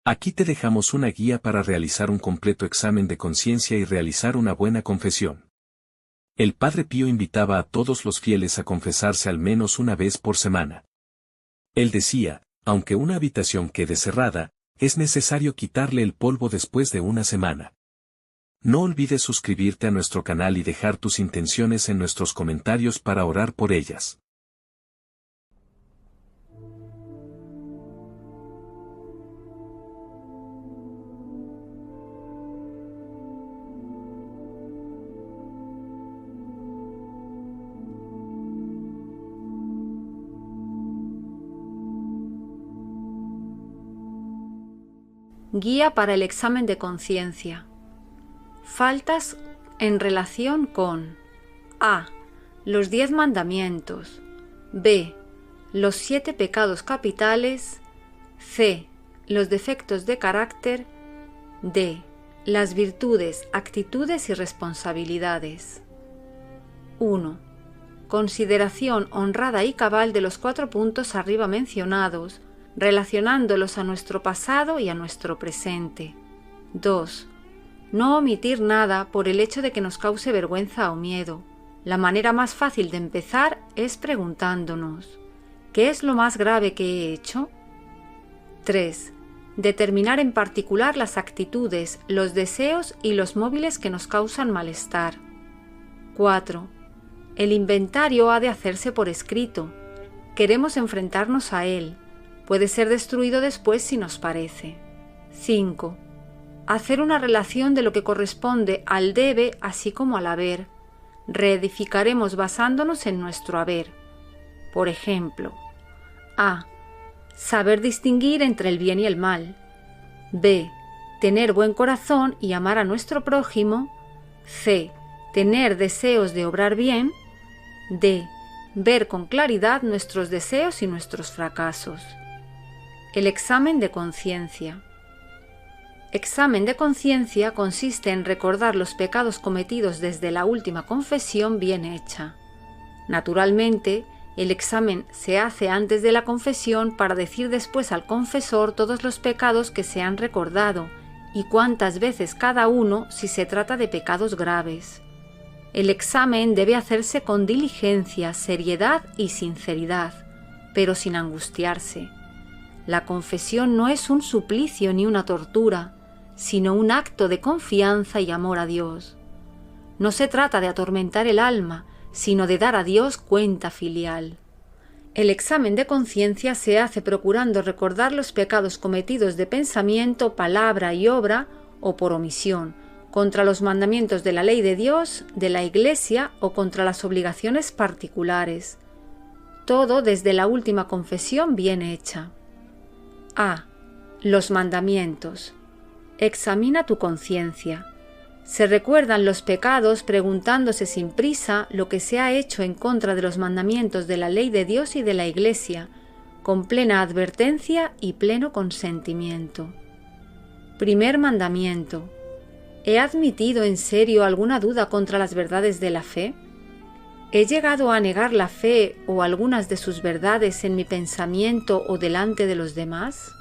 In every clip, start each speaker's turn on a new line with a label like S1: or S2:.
S1: Aquí te dejamos una guía para realizar un completo examen de conciencia y realizar una buena confesión. El Padre Pío invitaba a todos los fieles a confesarse al menos una vez por semana. Él decía, aunque una habitación quede cerrada, es necesario quitarle el polvo después de una semana. No olvides suscribirte a nuestro canal y dejar tus intenciones en nuestros comentarios para orar por ellas.
S2: Guía para el examen de conciencia. Faltas en relación con A. Los 10 mandamientos. B. Los 7 pecados capitales. C. Los defectos de carácter. D. Las virtudes, actitudes y responsabilidades. 1. Consideración honrada y cabal de los 4 puntos arriba mencionados, relacionándolos a nuestro pasado y a nuestro presente. 2. No omitir nada por el hecho de que nos cause vergüenza o miedo. La manera más fácil de empezar es preguntándonos: ¿qué es lo más grave que he hecho? 3. Determinar en particular las actitudes, los deseos y los móviles que nos causan malestar. 4. El inventario ha de hacerse por escrito. Queremos enfrentarnos a él. Puede ser destruido después si nos parece. 5. Hacer una relación de lo que corresponde al debe así como al haber. Reedificaremos basándonos en nuestro haber. Por ejemplo, A. Saber distinguir entre el bien y el mal. B. Tener buen corazón y amar a nuestro prójimo. C. Tener deseos de obrar bien. D. Ver con claridad nuestros deseos y nuestros fracasos. El examen de conciencia. Examen de conciencia consiste en recordar los pecados cometidos desde la última confesión bien hecha. Naturalmente, el examen se hace antes de la confesión para decir después al confesor todos los pecados que se han recordado y cuántas veces cada uno si se trata de pecados graves. El examen debe hacerse con diligencia, seriedad y sinceridad, pero sin angustiarse. La confesión no es un suplicio ni una tortura, sino un acto de confianza y amor a Dios. No se trata de atormentar el alma, sino de dar a Dios cuenta filial. El examen de conciencia se hace procurando recordar los pecados cometidos de pensamiento, palabra y obra, o por omisión, contra los mandamientos de la ley de Dios, de la Iglesia o contra las obligaciones particulares. Todo desde la última confesión bien hecha. A. Los mandamientos. Examina tu conciencia. Se recuerdan los pecados preguntándose sin prisa lo que se ha hecho en contra de los mandamientos de la ley de Dios y de la Iglesia, con plena advertencia y pleno consentimiento. Primer mandamiento. ¿He admitido en serio alguna duda contra las verdades de la fe? ¿He llegado a negar la fe o algunas de sus verdades en mi pensamiento o delante de los demás?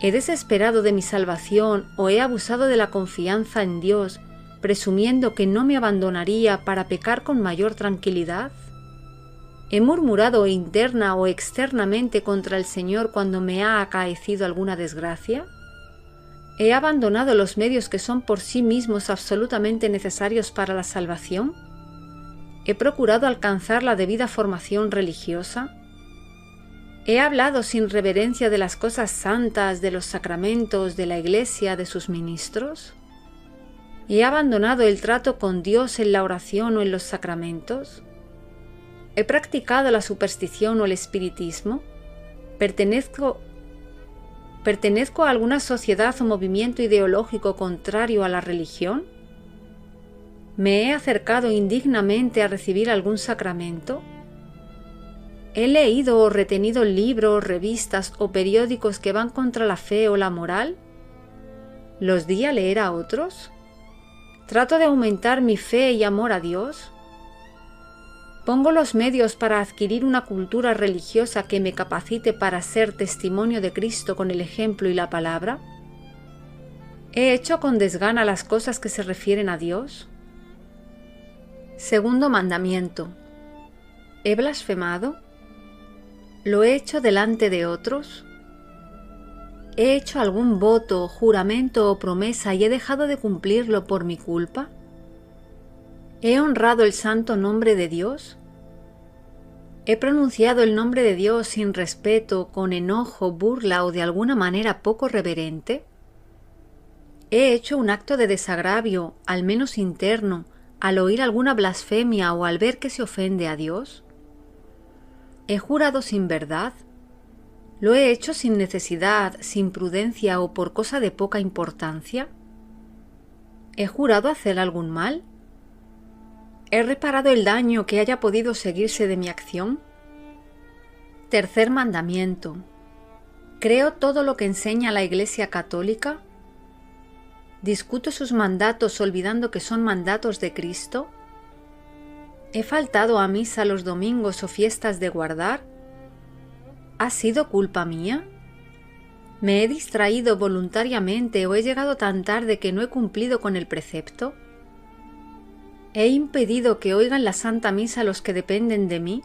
S2: ¿He desesperado de mi salvación o he abusado de la confianza en Dios, presumiendo que no me abandonaría para pecar con mayor tranquilidad? ¿He murmurado interna o externamente contra el Señor cuando me ha acaecido alguna desgracia? ¿He abandonado los medios que son por sí mismos absolutamente necesarios para la salvación? ¿He procurado alcanzar la debida formación religiosa? ¿He hablado sin reverencia de las cosas santas, de los sacramentos, de la Iglesia, de sus ministros? ¿He abandonado el trato con Dios en la oración o en los sacramentos? ¿He practicado la superstición o el espiritismo? ¿Pertenezco a alguna sociedad o movimiento ideológico contrario a la religión? ¿Me he acercado indignamente a recibir algún sacramento? ¿He leído o retenido libros, revistas o periódicos que van contra la fe o la moral? ¿Los di a leer a otros? ¿Trato de aumentar mi fe y amor a Dios? ¿Pongo los medios para adquirir una cultura religiosa que me capacite para ser testimonio de Cristo con el ejemplo y la palabra? ¿He hecho con desgana las cosas que se refieren a Dios? Segundo mandamiento. ¿He blasfemado? ¿Lo he hecho delante de otros? ¿He hecho algún voto, juramento o promesa y he dejado de cumplirlo por mi culpa? ¿He honrado el santo nombre de Dios? ¿He pronunciado el nombre de Dios sin respeto, con enojo, burla o de alguna manera poco reverente? ¿He hecho un acto de desagravio, al menos interno, al oír alguna blasfemia o al ver que se ofende a Dios? ¿He jurado sin verdad? ¿Lo he hecho sin necesidad, sin prudencia o por cosa de poca importancia? ¿He jurado hacer algún mal? ¿He reparado el daño que haya podido seguirse de mi acción? Tercer mandamiento. ¿Creo todo lo que enseña la Iglesia Católica? ¿Discuto sus mandatos olvidando que son mandatos de Cristo? ¿He faltado a misa los domingos o fiestas de guardar? ¿Ha sido culpa mía? ¿Me he distraído voluntariamente o he llegado tan tarde que no he cumplido con el precepto? ¿He impedido que oigan la Santa Misa los que dependen de mí?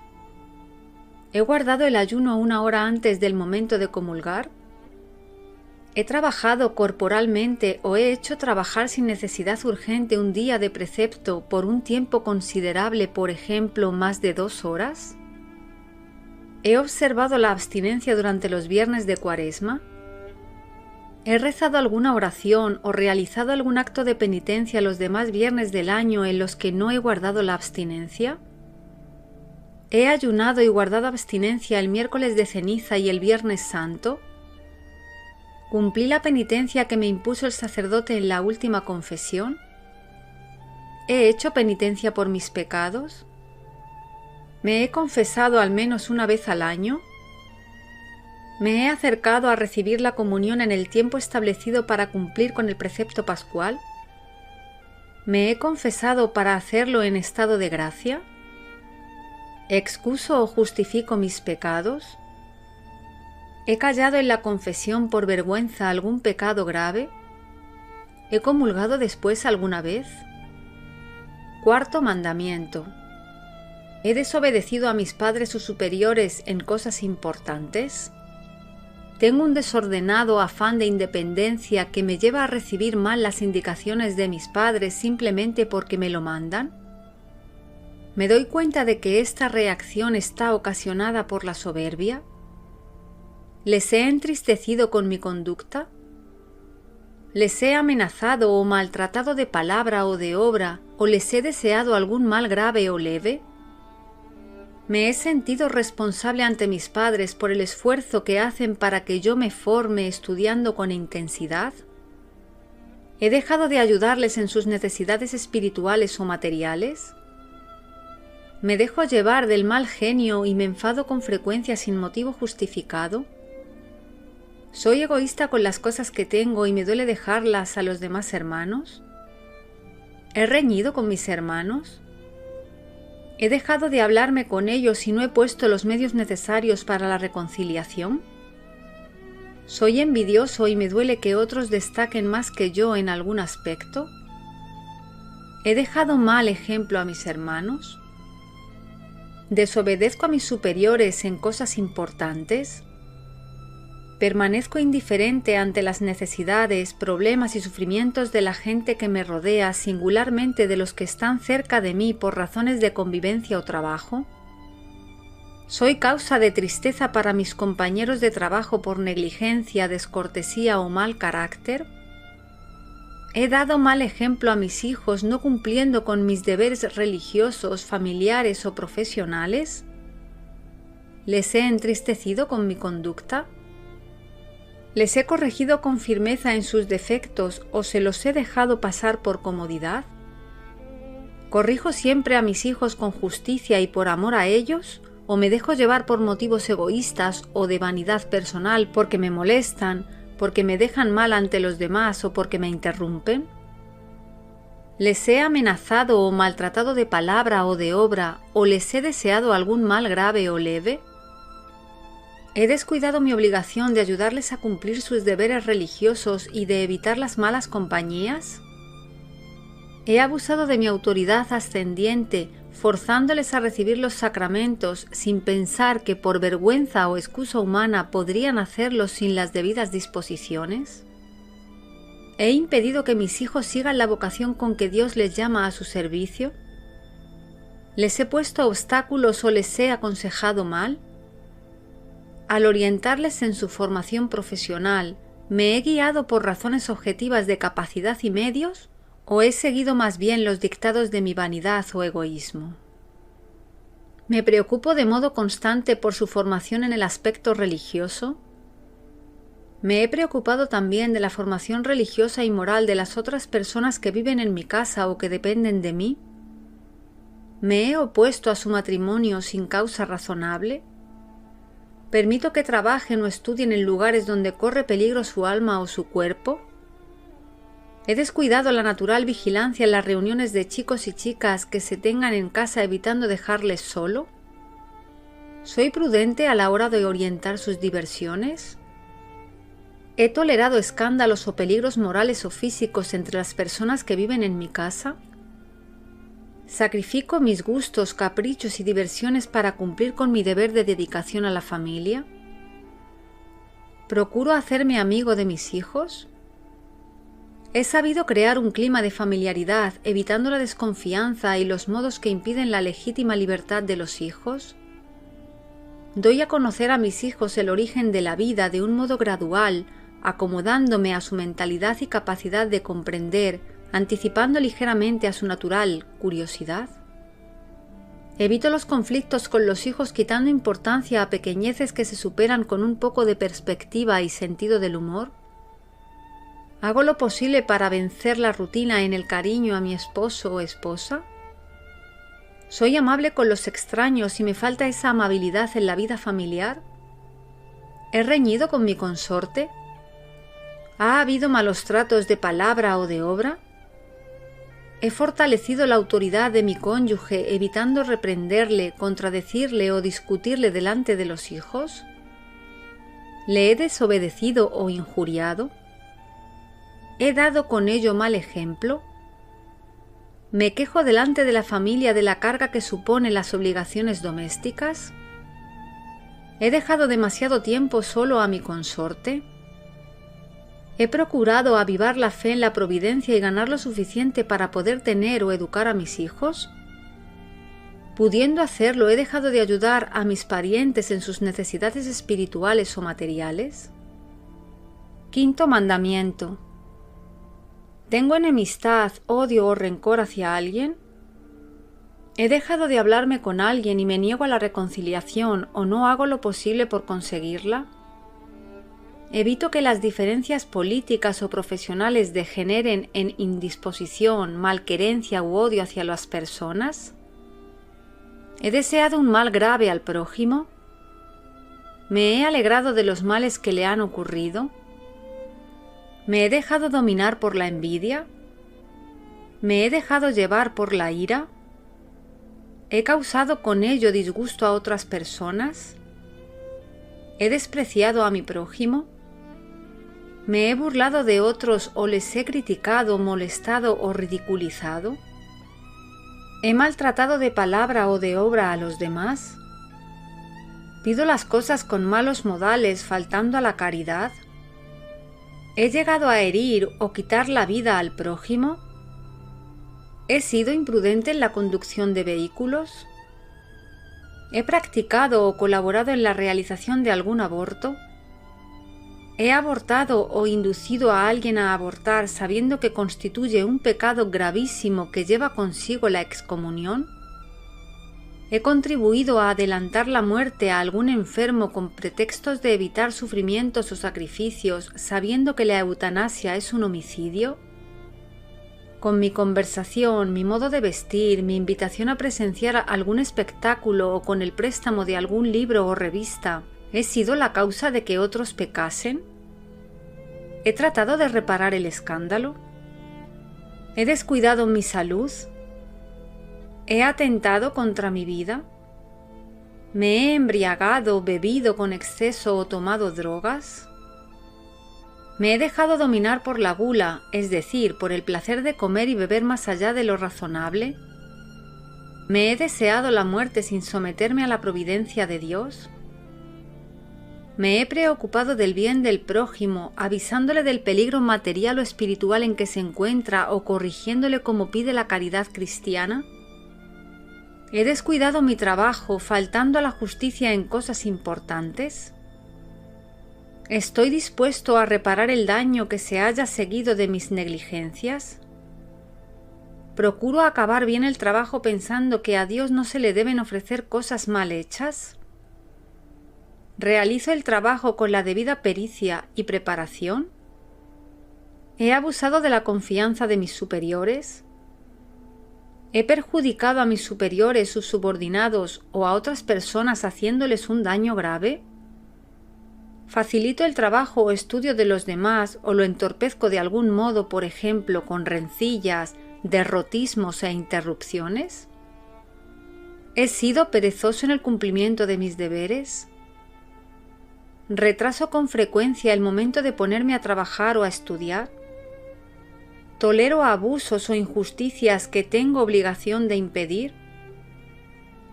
S2: ¿He guardado el ayuno 1 hora antes del momento de comulgar? ¿He trabajado corporalmente o he hecho trabajar sin necesidad urgente un día de precepto por un tiempo considerable, por ejemplo, más de 2 horas? ¿He observado la abstinencia durante los viernes de Cuaresma? ¿He rezado alguna oración o realizado algún acto de penitencia los demás viernes del año en los que no he guardado la abstinencia? ¿He ayunado y guardado abstinencia el miércoles de ceniza y el viernes santo? ¿Cumplí la penitencia que me impuso el sacerdote en la última confesión? ¿He hecho penitencia por mis pecados? ¿Me he confesado al menos una vez al año? ¿Me he acercado a recibir la comunión en el tiempo establecido para cumplir con el precepto pascual? ¿Me he confesado para hacerlo en estado de gracia? ¿Excuso o justifico mis pecados? ¿He callado en la confesión por vergüenza algún pecado grave? ¿He comulgado después alguna vez? Cuarto mandamiento. ¿He desobedecido a mis padres o superiores en cosas importantes? ¿Tengo un desordenado afán de independencia que me lleva a recibir mal las indicaciones de mis padres simplemente porque me lo mandan? ¿Me doy cuenta de que esta reacción está ocasionada por la soberbia? ¿Les he entristecido con mi conducta? ¿Les he amenazado o maltratado de palabra o de obra, o les he deseado algún mal grave o leve? ¿Me he sentido responsable ante mis padres por el esfuerzo que hacen para que yo me forme estudiando con intensidad? ¿He dejado de ayudarles en sus necesidades espirituales o materiales? ¿Me dejo llevar del mal genio y me enfado con frecuencia sin motivo justificado? ¿Soy egoísta con las cosas que tengo y me duele dejarlas a los demás hermanos? ¿He reñido con mis hermanos? ¿He dejado de hablarme con ellos y no he puesto los medios necesarios para la reconciliación? ¿Soy envidioso y me duele que otros destaquen más que yo en algún aspecto? ¿He dejado mal ejemplo a mis hermanos? ¿Desobedezco a mis superiores en cosas importantes? ¿Permanezco indiferente ante las necesidades, problemas y sufrimientos de la gente que me rodea, singularmente de los que están cerca de mí por razones de convivencia o trabajo? ¿Soy causa de tristeza para mis compañeros de trabajo por negligencia, descortesía o mal carácter? ¿He dado mal ejemplo a mis hijos no cumpliendo con mis deberes religiosos, familiares o profesionales? ¿Les he entristecido con mi conducta? ¿Les he corregido con firmeza en sus defectos o se los he dejado pasar por comodidad? ¿Corrijo siempre a mis hijos con justicia y por amor a ellos? ¿O me dejo llevar por motivos egoístas o de vanidad personal porque me molestan, porque me dejan mal ante los demás o porque me interrumpen? ¿Les he amenazado o maltratado de palabra o de obra, o les he deseado algún mal grave o leve? ¿He descuidado mi obligación de ayudarles a cumplir sus deberes religiosos y de evitar las malas compañías? ¿He abusado de mi autoridad ascendiente, forzándoles a recibir los sacramentos sin pensar que por vergüenza o excusa humana podrían hacerlo sin las debidas disposiciones? ¿He impedido que mis hijos sigan la vocación con que Dios les llama a su servicio? ¿Les he puesto obstáculos o les he aconsejado mal? Al orientarles en su formación profesional, ¿me he guiado por razones objetivas de capacidad y medios o he seguido más bien los dictados de mi vanidad o egoísmo? ¿Me preocupo de modo constante por su formación en el aspecto religioso? ¿Me he preocupado también de la formación religiosa y moral de las otras personas que viven en mi casa o que dependen de mí? ¿Me he opuesto a su matrimonio sin causa razonable? ¿Permito que trabajen o estudien en lugares donde corre peligro su alma o su cuerpo? ¿He descuidado la natural vigilancia en las reuniones de chicos y chicas que se tengan en casa evitando dejarles solo? ¿Soy prudente a la hora de orientar sus diversiones? ¿He tolerado escándalos o peligros morales o físicos entre las personas que viven en mi casa? ¿Sacrifico mis gustos, caprichos y diversiones para cumplir con mi deber de dedicación a la familia? ¿Procuro hacerme amigo de mis hijos? ¿He sabido crear un clima de familiaridad, evitando la desconfianza y los modos que impiden la legítima libertad de los hijos? ¿Doy a conocer a mis hijos el origen de la vida de un modo gradual, acomodándome a su mentalidad y capacidad de comprender, anticipando ligeramente a su natural curiosidad? ¿Evito los conflictos con los hijos quitando importancia a pequeñeces que se superan con un poco de perspectiva y sentido del humor? ¿Hago lo posible para vencer la rutina en el cariño a mi esposo o esposa? ¿Soy amable con los extraños y me falta esa amabilidad en la vida familiar? ¿He reñido con mi consorte? ¿Ha habido malos tratos de palabra o de obra? ¿He fortalecido la autoridad de mi cónyuge evitando reprenderle, contradecirle o discutirle delante de los hijos? ¿Le he desobedecido o injuriado? ¿He dado con ello mal ejemplo? ¿Me quejo delante de la familia de la carga que suponen las obligaciones domésticas? ¿He dejado demasiado tiempo solo a mi consorte? ¿He procurado avivar la fe en la providencia y ganar lo suficiente para poder tener o educar a mis hijos? Pudiendo hacerlo, ¿he dejado de ayudar a mis parientes en sus necesidades espirituales o materiales? Quinto mandamiento. ¿Tengo enemistad, odio o rencor hacia alguien? ¿He dejado de hablarme con alguien y me niego a la reconciliación o no hago lo posible por conseguirla? ¿Evito que las diferencias políticas o profesionales degeneren en indisposición, malquerencia u odio hacia las personas? ¿He deseado un mal grave al prójimo? ¿Me he alegrado de los males que le han ocurrido? ¿Me he dejado dominar por la envidia? ¿Me he dejado llevar por la ira? ¿He causado con ello disgusto a otras personas? ¿He despreciado a mi prójimo? ¿Me he burlado de otros o les he criticado, molestado o ridiculizado? ¿He maltratado de palabra o de obra a los demás? ¿Pido las cosas con malos modales, faltando a la caridad? ¿He llegado a herir o quitar la vida al prójimo? ¿He sido imprudente en la conducción de vehículos? ¿He practicado o colaborado en la realización de algún aborto? ¿He abortado o inducido a alguien a abortar sabiendo que constituye un pecado gravísimo que lleva consigo la excomunión? ¿He contribuido a adelantar la muerte a algún enfermo con pretextos de evitar sufrimientos o sacrificios sabiendo que la eutanasia es un homicidio? Con mi conversación, mi modo de vestir, mi invitación a presenciar algún espectáculo o con el préstamo de algún libro o revista, ¿he sido la causa de que otros pecasen? ¿He tratado de reparar el escándalo? ¿He descuidado mi salud? ¿He atentado contra mi vida? ¿Me he embriagado, bebido con exceso o tomado drogas? ¿Me he dejado dominar por la gula, es decir, por el placer de comer y beber más allá de lo razonable? ¿Me he deseado la muerte sin someterme a la providencia de Dios? ¿Me he preocupado del bien del prójimo, avisándole del peligro material o espiritual en que se encuentra o corrigiéndole como pide la caridad cristiana? ¿He descuidado mi trabajo, faltando a la justicia en cosas importantes? ¿Estoy dispuesto a reparar el daño que se haya seguido de mis negligencias? ¿Procuro acabar bien el trabajo pensando que a Dios no se le deben ofrecer cosas mal hechas? ¿Realizo el trabajo con la debida pericia y preparación? ¿He abusado de la confianza de mis superiores? ¿He perjudicado a mis superiores, sus subordinados o a otras personas haciéndoles un daño grave? ¿Facilito el trabajo o estudio de los demás o lo entorpezco de algún modo, por ejemplo, con rencillas, derrotismos e interrupciones? ¿He sido perezoso en el cumplimiento de mis deberes? ¿Retraso con frecuencia el momento de ponerme a trabajar o a estudiar? ¿Tolero abusos o injusticias que tengo obligación de impedir?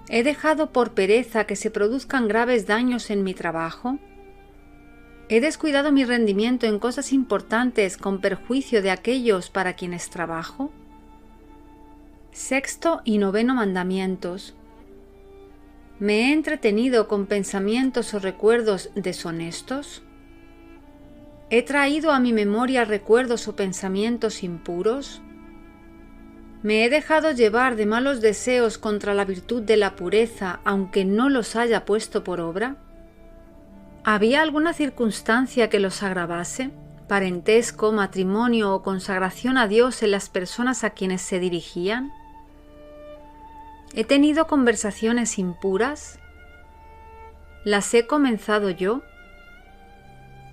S2: ¿He dejado por pereza que se produzcan graves daños en mi trabajo? ¿He descuidado mi rendimiento en cosas importantes con perjuicio de aquellos para quienes trabajo? Sexto y noveno mandamientos. ¿Me he entretenido con pensamientos o recuerdos deshonestos? ¿He traído a mi memoria recuerdos o pensamientos impuros? ¿Me he dejado llevar de malos deseos contra la virtud de la pureza, aunque no los haya puesto por obra? ¿Había alguna circunstancia que los agravase? ¿Parentesco, matrimonio o consagración a Dios en las personas a quienes se dirigían? ¿He tenido conversaciones impuras? ¿Las he comenzado yo?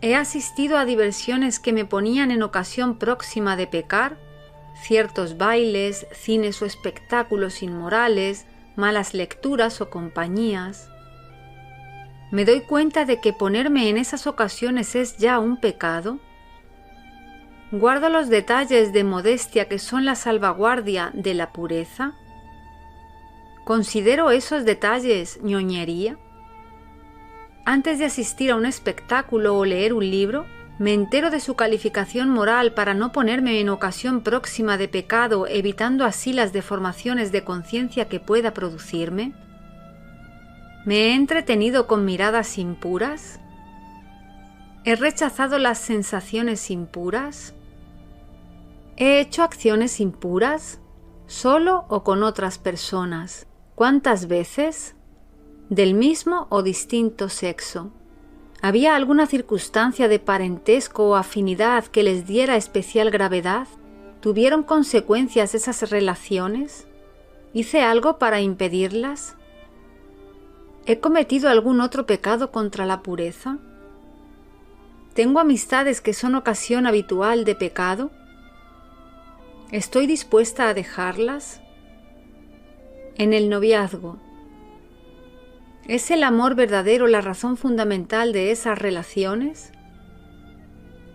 S2: ¿He asistido a diversiones que me ponían en ocasión próxima de pecar? Ciertos bailes, cines o espectáculos inmorales, malas lecturas o compañías. ¿Me doy cuenta de que ponerme en esas ocasiones es ya un pecado? ¿Guardo los detalles de modestia que son la salvaguardia de la pureza? ¿Considero esos detalles ñoñería? Antes de asistir a un espectáculo o leer un libro, me entero de su calificación moral para no ponerme en ocasión próxima de pecado, evitando así las deformaciones de conciencia que pueda producirme. ¿Me he entretenido con miradas impuras? ¿He rechazado las sensaciones impuras? ¿He hecho acciones impuras? ¿Solo o con otras personas? ¿Cuántas veces? ¿Del mismo o distinto sexo? ¿Había alguna circunstancia de parentesco o afinidad que les diera especial gravedad? ¿Tuvieron consecuencias esas relaciones? ¿Hice algo para impedirlas? ¿He cometido algún otro pecado contra la pureza? ¿Tengo amistades que son ocasión habitual de pecado? ¿Estoy dispuesta a dejarlas? En el noviazgo. ¿Es el amor verdadero la razón fundamental de esas relaciones?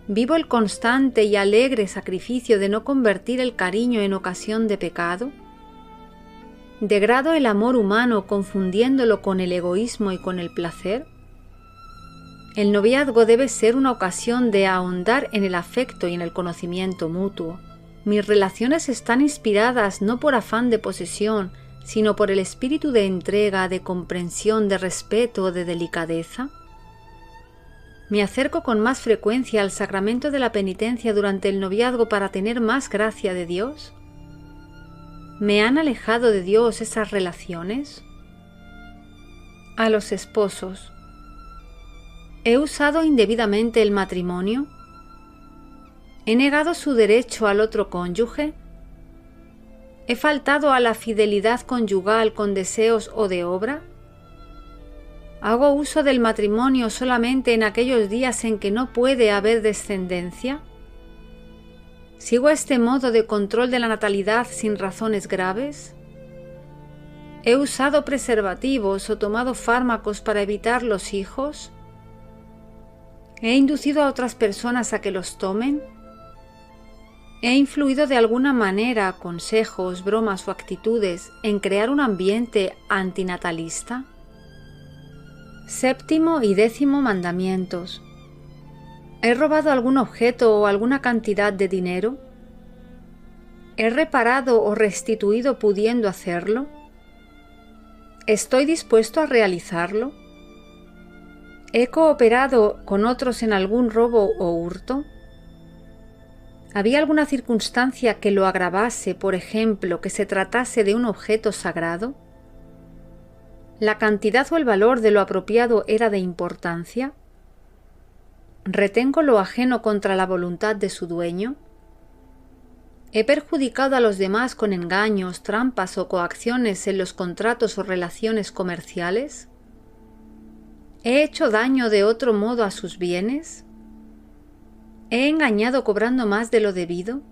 S2: ¿Vivo el constante y alegre sacrificio de no convertir el cariño en ocasión de pecado? ¿Degrado el amor humano confundiéndolo con el egoísmo y con el placer? El noviazgo debe ser una ocasión de ahondar en el afecto y en el conocimiento mutuo. Mis relaciones están inspiradas no por afán de posesión, sino por el espíritu de entrega, de comprensión, de respeto, de delicadeza. ¿Me acerco con más frecuencia al sacramento de la penitencia durante el noviazgo para tener más gracia de Dios? ¿Me han alejado de Dios esas relaciones? A los esposos. ¿He usado indebidamente el matrimonio? ¿He negado su derecho al otro cónyuge? ¿He faltado a la fidelidad conyugal con deseos o de obra? ¿Hago uso del matrimonio solamente en aquellos días en que no puede haber descendencia? ¿Sigo este modo de control de la natalidad sin razones graves? ¿He usado preservativos o tomado fármacos para evitar los hijos? ¿He inducido a otras personas a que los tomen? ¿He influido de alguna manera, consejos, bromas o actitudes, en crear un ambiente antinatalista? Séptimo y décimo mandamientos. ¿He robado algún objeto o alguna cantidad de dinero? ¿He reparado o restituido pudiendo hacerlo? ¿Estoy dispuesto a realizarlo? ¿He cooperado con otros en algún robo o hurto? ¿Había alguna circunstancia que lo agravase, por ejemplo, que se tratase de un objeto sagrado? ¿La cantidad o el valor de lo apropiado era de importancia? ¿Retengo lo ajeno contra la voluntad de su dueño? ¿He perjudicado a los demás con engaños, trampas o coacciones en los contratos o relaciones comerciales? ¿He hecho daño de otro modo a sus bienes? ¿He engañado cobrando más de lo debido?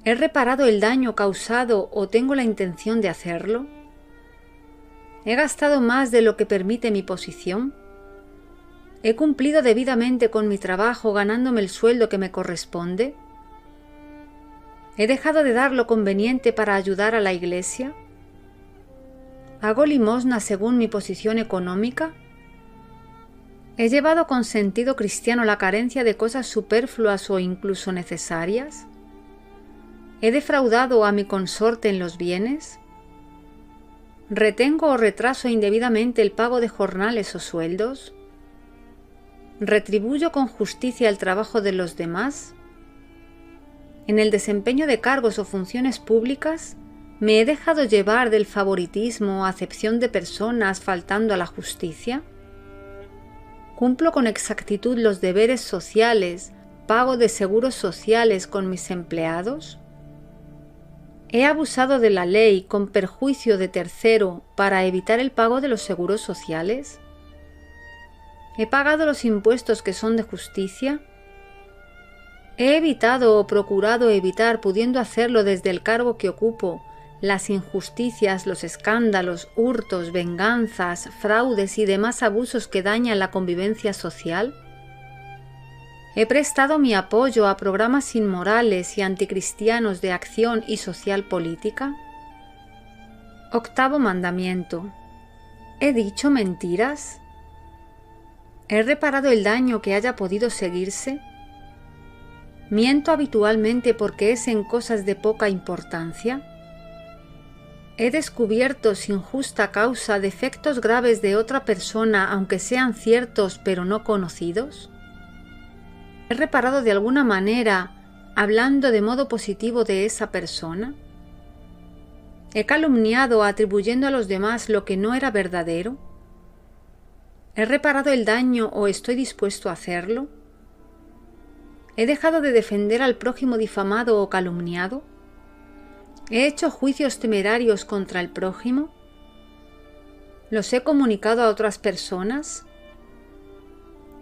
S2: ¿He reparado el daño causado o tengo la intención de hacerlo? ¿He gastado más de lo que permite mi posición? ¿He cumplido debidamente con mi trabajo ganándome el sueldo que me corresponde? ¿He dejado de dar lo conveniente para ayudar a la Iglesia? ¿Hago limosna según mi posición económica? ¿He llevado con sentido cristiano la carencia de cosas superfluas o incluso necesarias? ¿He defraudado a mi consorte en los bienes? ¿Retengo o retraso indebidamente el pago de jornales o sueldos? ¿Retribuyo con justicia el trabajo de los demás? En el desempeño de cargos o funciones públicas, ¿me he dejado llevar del favoritismo o acepción de personas faltando a la justicia? ¿Cumplo con exactitud los deberes sociales, pago de seguros sociales con mis empleados? ¿He abusado de la ley con perjuicio de tercero para evitar el pago de los seguros sociales? ¿He pagado los impuestos que son de justicia? ¿He evitado o procurado evitar, pudiendo hacerlo desde el cargo que ocupo, las injusticias, los escándalos, hurtos, venganzas, fraudes y demás abusos que dañan la convivencia social? ¿He prestado mi apoyo a programas inmorales y anticristianos de acción y social política? Octavo mandamiento. ¿He dicho mentiras? ¿He reparado el daño que haya podido seguirse? ¿Miento habitualmente porque es en cosas de poca importancia? ¿He descubierto sin justa causa defectos graves de otra persona aunque sean ciertos pero no conocidos? ¿He reparado de alguna manera hablando de modo positivo de esa persona? ¿He calumniado atribuyendo a los demás lo que no era verdadero? ¿He reparado el daño o estoy dispuesto a hacerlo? ¿He dejado de defender al prójimo difamado o calumniado? ¿He hecho juicios temerarios contra el prójimo? ¿Los he comunicado a otras personas?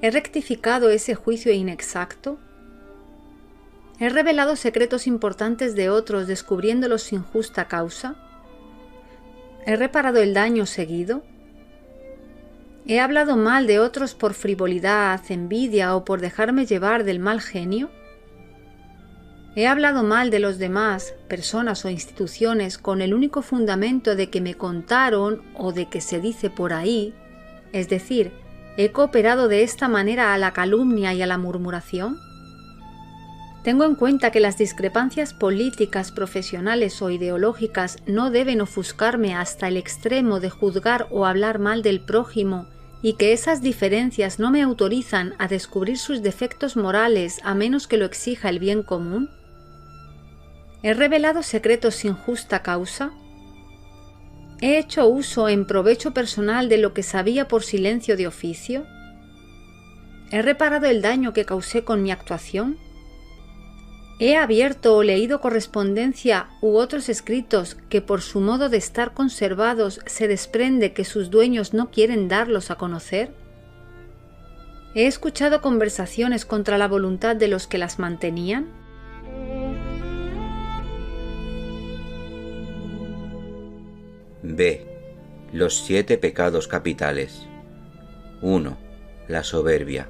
S2: ¿He rectificado ese juicio inexacto? ¿He revelado secretos importantes de otros descubriéndolos sin justa causa? ¿He reparado el daño seguido? ¿He hablado mal de otros por frivolidad, envidia o por dejarme llevar del mal genio? ¿He hablado mal de los demás, personas o instituciones, con el único fundamento de que me contaron o de que se dice por ahí? Es decir, ¿he cooperado de esta manera a la calumnia y a la murmuración? Tengo en cuenta que las discrepancias políticas, profesionales o ideológicas no deben ofuscarme hasta el extremo de juzgar o hablar mal del prójimo y que esas diferencias no me autorizan a descubrir sus defectos morales a menos que lo exija el bien común. ¿He revelado secretos sin justa causa? ¿He hecho uso en provecho personal de lo que sabía por silencio de oficio? ¿He reparado el daño que causé con mi actuación? ¿He abierto o leído correspondencia u otros escritos que por su modo de estar conservados se desprende que sus dueños no quieren darlos a conocer? ¿He escuchado conversaciones contra la voluntad de los que las mantenían?
S3: B. Los 7 pecados capitales. 1. La soberbia.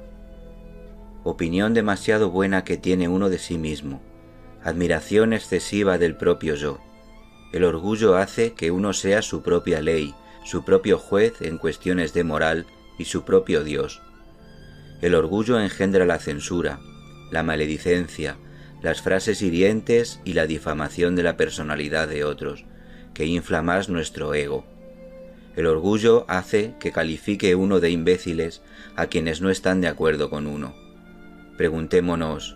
S3: Opinión demasiado buena que tiene uno de sí mismo. Admiración excesiva del propio yo. El orgullo hace que uno sea su propia ley, su propio juez en cuestiones de moral y su propio Dios. El orgullo engendra la censura, la maledicencia, las frases hirientes y la difamación de la personalidad de otros, que infla más nuestro ego. El orgullo hace que califique uno de imbéciles a quienes no están de acuerdo con uno. Preguntémonos,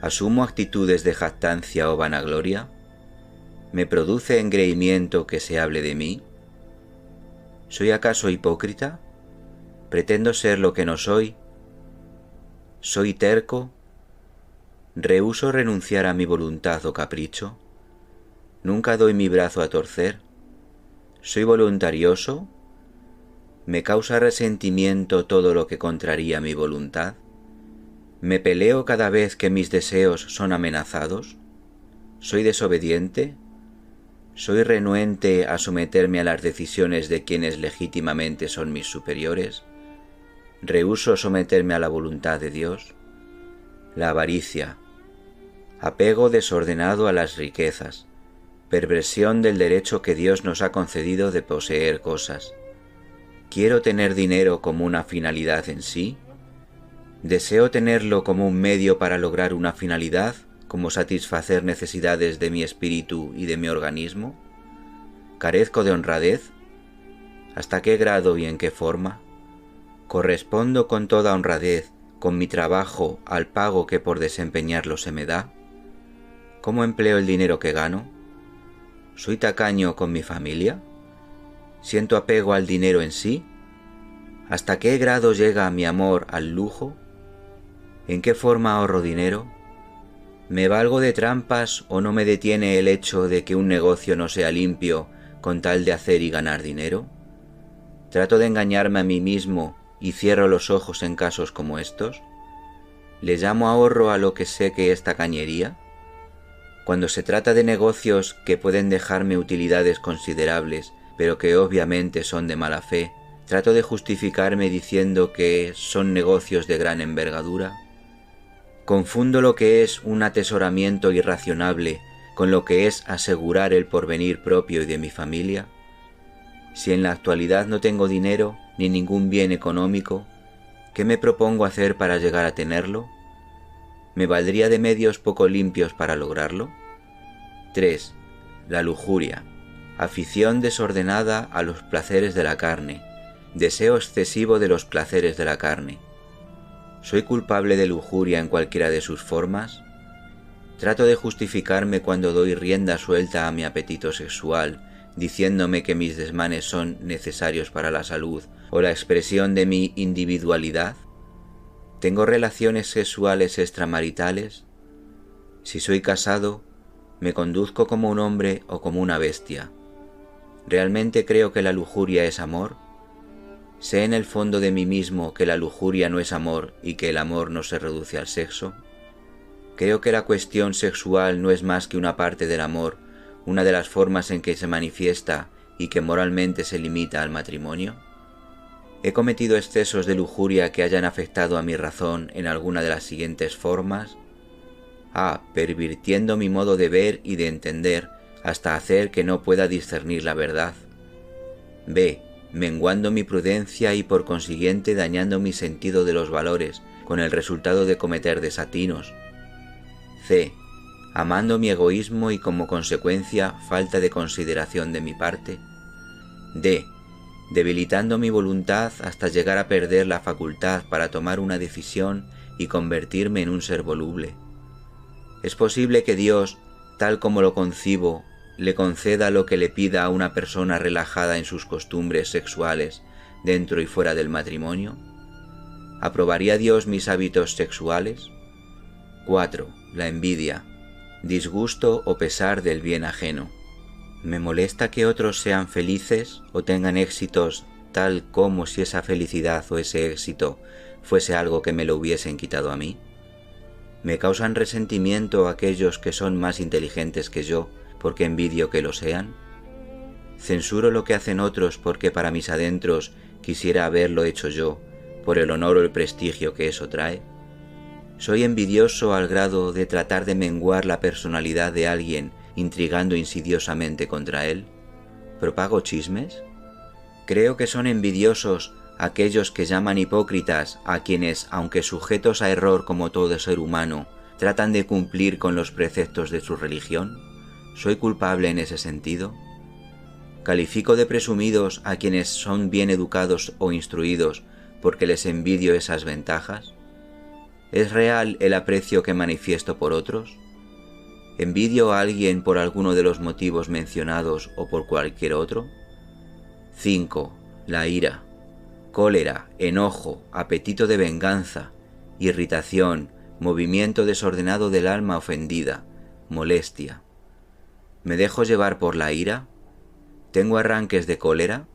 S3: ¿asumo actitudes de jactancia o vanagloria? ¿Me produce engreimiento que se hable de mí? ¿Soy acaso hipócrita? ¿Pretendo ser lo que no soy? ¿Soy terco? ¿Rehúso renunciar a mi voluntad o capricho? ¿Nunca doy mi brazo a torcer? ¿Soy voluntarioso? ¿Me causa resentimiento todo lo que contraría mi voluntad? ¿Me peleo cada vez que mis deseos son amenazados? ¿Soy desobediente? ¿Soy renuente a someterme a las decisiones de quienes legítimamente son mis superiores? ¿Rehúso someterme a la voluntad de Dios? La avaricia. Apego desordenado a las riquezas. Perversión del derecho que Dios nos ha concedido de poseer cosas. ¿Quiero tener dinero como una finalidad en sí? ¿Deseo tenerlo como un medio para lograr una finalidad, como satisfacer necesidades de mi espíritu y de mi organismo? ¿Carezco de honradez? ¿Hasta qué grado y en qué forma? ¿Correspondo con toda honradez con mi trabajo al pago que por desempeñarlo se me da? ¿Cómo empleo el dinero que gano? ¿Soy tacaño con mi familia? ¿Siento apego al dinero en sí? ¿Hasta qué grado llega mi amor al lujo? ¿En qué forma ahorro dinero? ¿Me valgo de trampas o no me detiene el hecho de que un negocio no sea limpio con tal de hacer y ganar dinero? ¿Trato de engañarme a mí mismo y cierro los ojos en casos como estos? ¿Le llamo ahorro a lo que sé que es tacañería? Cuando se trata de negocios que pueden dejarme utilidades considerables, pero que obviamente son de mala fe, ¿trato de justificarme diciendo que son negocios de gran envergadura? ¿Confundo lo que es un atesoramiento irrazonable con lo que es asegurar el porvenir propio y de mi familia? Si en la actualidad no tengo dinero ni ningún bien económico, ¿qué me propongo hacer para llegar a tenerlo? ¿Me valdría de medios poco limpios para lograrlo? 3. La lujuria. Afición desordenada a los placeres de la carne. Deseo excesivo de los placeres de la carne. ¿Soy culpable de lujuria en cualquiera de sus formas? Trato de justificarme cuando doy rienda suelta a mi apetito sexual, diciéndome que mis desmanes son necesarios para la salud o la expresión de mi individualidad. ¿Tengo relaciones sexuales extramaritales? Si soy casado, ¿me conduzco como un hombre o como una bestia? ¿Realmente creo que la lujuria es amor? ¿Sé en el fondo de mí mismo que la lujuria no es amor y que el amor no se reduce al sexo? ¿Creo que la cuestión sexual no es más que una parte del amor, una de las formas en que se manifiesta y que moralmente se limita al matrimonio? ¿He cometido excesos de lujuria que hayan afectado a mi razón en alguna de las siguientes formas? A. Pervirtiendo mi modo de ver y de entender hasta hacer que no pueda discernir la verdad. B. Menguando mi prudencia y por consiguiente dañando mi sentido de los valores con el resultado de cometer desatinos. C. Amando mi egoísmo y como consecuencia falta de consideración de mi parte. D. Debilitando mi voluntad hasta llegar a perder la facultad para tomar una decisión y convertirme en un ser voluble. ¿Es posible que Dios, tal como lo concibo, le conceda lo que le pida a una persona relajada en sus costumbres sexuales dentro y fuera del matrimonio? ¿Aprobaría Dios mis hábitos sexuales? 4. La envidia. Disgusto o pesar del bien ajeno. ¿Me molesta que otros sean felices o tengan éxitos tal como si esa felicidad o ese éxito fuese algo que me lo hubiesen quitado a mí? ¿Me causan resentimiento aquellos que son más inteligentes que yo porque envidio que lo sean? Censuro lo que hacen otros porque para mis adentros quisiera haberlo hecho yo, por el honor o el prestigio que eso trae. Soy envidioso al grado de tratar de menguar la personalidad de alguien intrigando insidiosamente contra él. ¿Propago chismes? Creo que son envidiosos aquellos que llaman hipócritas a quienes, aunque sujetos a error como todo ser humano, tratan de cumplir con los preceptos de su religión. ¿Soy culpable en ese sentido? ¿Califico de presumidos a quienes son bien educados o instruidos porque les envidio esas ventajas? ¿Es real el aprecio que manifiesto por otros? ¿Envidio a alguien por alguno de los motivos mencionados o por cualquier otro? 5. La ira. Cólera, enojo, apetito de venganza, irritación, movimiento desordenado del alma ofendida, molestia. ¿Me dejo llevar por la ira? ¿Tengo arranques de cólera?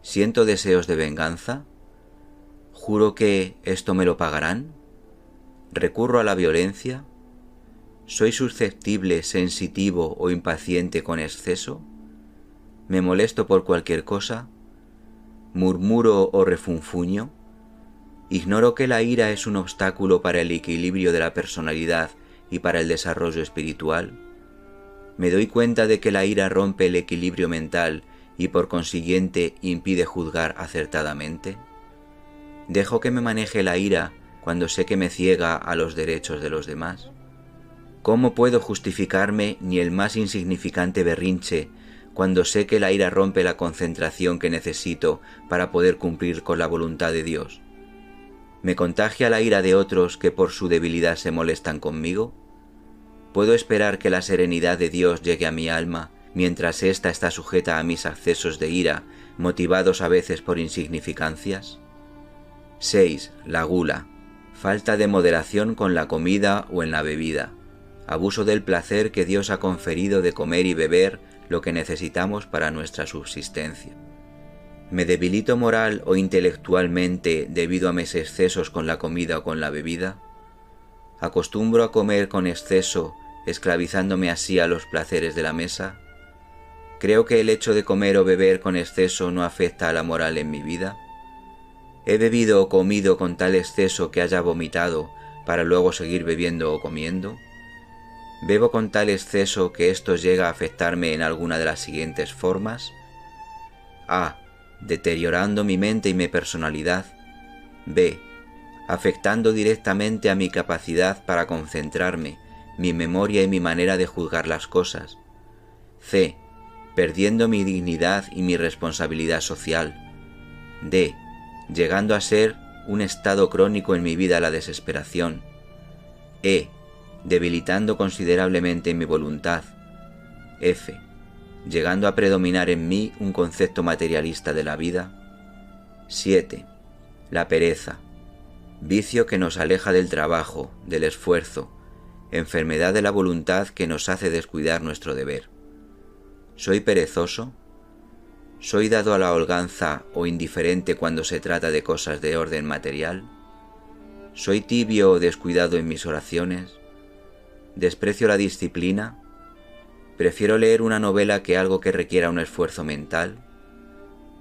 S3: ¿Siento deseos de venganza? ¿Juro que esto me lo pagarán? ¿Recurro a la violencia? ¿Soy susceptible, sensitivo o impaciente con exceso? ¿Me molesto por cualquier cosa? ¿Murmuro o refunfuño? ¿Ignoro que la ira es un obstáculo para el equilibrio de la personalidad y para el desarrollo espiritual? ¿Me doy cuenta de que la ira rompe el equilibrio mental y por consiguiente impide juzgar acertadamente? ¿Dejo que me maneje la ira cuando sé que me ciega a los derechos de los demás? ¿Cómo puedo justificarme ni el más insignificante berrinche cuando sé que la ira rompe la concentración que necesito para poder cumplir con la voluntad de Dios? ¿Me contagia la ira de otros que por su debilidad se molestan conmigo? ¿Puedo esperar que la serenidad de Dios llegue a mi alma mientras ésta está sujeta a mis accesos de ira, motivados a veces por insignificancias? 6. La gula. Falta de moderación con la comida o en la bebida. Abuso del placer que Dios ha conferido de comer y beber lo que necesitamos para nuestra subsistencia. ¿Me debilito moral o intelectualmente debido a mis excesos con la comida o con la bebida? ¿Acostumbro a comer con exceso, esclavizándome así a los placeres de la mesa? ¿Creo que el hecho de comer o beber con exceso no afecta a la moral en mi vida? ¿He bebido o comido con tal exceso que haya vomitado para luego seguir bebiendo o comiendo? ¿Bebo con tal exceso que esto llega a afectarme en alguna de las siguientes formas? A. Deteriorando mi mente y mi personalidad. B. Afectando directamente a mi capacidad para concentrarme, mi memoria y mi manera de juzgar las cosas. C. Perdiendo mi dignidad y mi responsabilidad social. D. Llegando a ser un estado crónico en mi vida la desesperación. E. Debilitando considerablemente mi voluntad. F. Llegando a predominar en mí un concepto materialista de la vida. 7. La pereza. Vicio que nos aleja del trabajo, del esfuerzo, enfermedad de la voluntad que nos hace descuidar nuestro deber. ¿Soy perezoso? ¿Soy dado a la holganza o indiferente cuando se trata de cosas de orden material? ¿Soy tibio o descuidado en mis oraciones? ¿Desprecio la disciplina? ¿Prefiero leer una novela que algo que requiera un esfuerzo mental?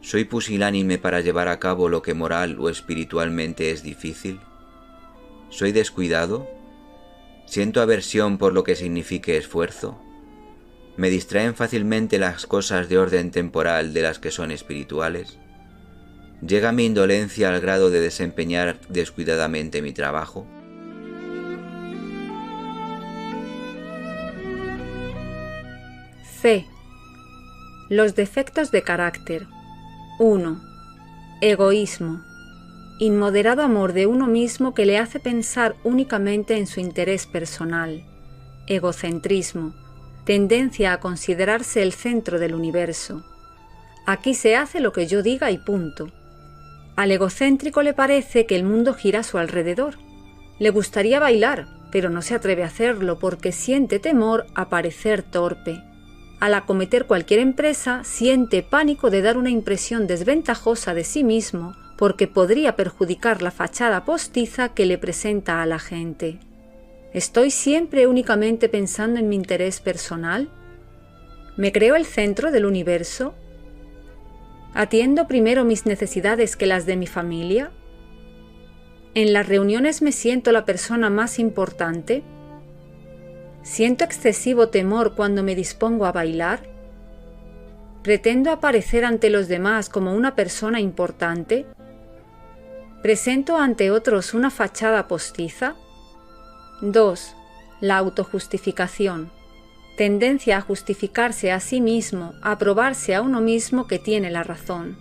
S3: ¿Soy pusilánime para llevar a cabo lo que moral o espiritualmente es difícil? ¿Soy descuidado? ¿Siento aversión por lo que signifique esfuerzo? ¿Me distraen fácilmente las cosas de orden temporal de las que son espirituales? ¿Llega mi indolencia al grado de desempeñar descuidadamente mi trabajo?
S2: C. Los defectos de carácter. 1. Egoísmo. Inmoderado amor de uno mismo que le hace pensar únicamente en su interés personal. Egocentrismo. Tendencia a considerarse el centro del universo. Aquí se hace lo que yo diga y punto. Al egocéntrico le parece que el mundo gira a su alrededor. Le gustaría bailar, pero no se atreve a hacerlo porque siente temor a parecer torpe. Al acometer cualquier empresa, siente pánico de dar una impresión desventajosa de sí mismo porque podría perjudicar la fachada postiza que le presenta a la gente. ¿Estoy siempre únicamente pensando en mi interés personal? ¿Me creo el centro del universo? ¿Atiendo primero mis necesidades que las de mi familia? ¿En las reuniones me siento la persona más importante? ¿Siento excesivo temor cuando me dispongo a bailar? ¿Pretendo aparecer ante los demás como una persona importante? ¿Presento ante otros una fachada postiza? 2. La autojustificación. Tendencia a justificarse a sí mismo, a probarse a uno mismo que tiene la razón.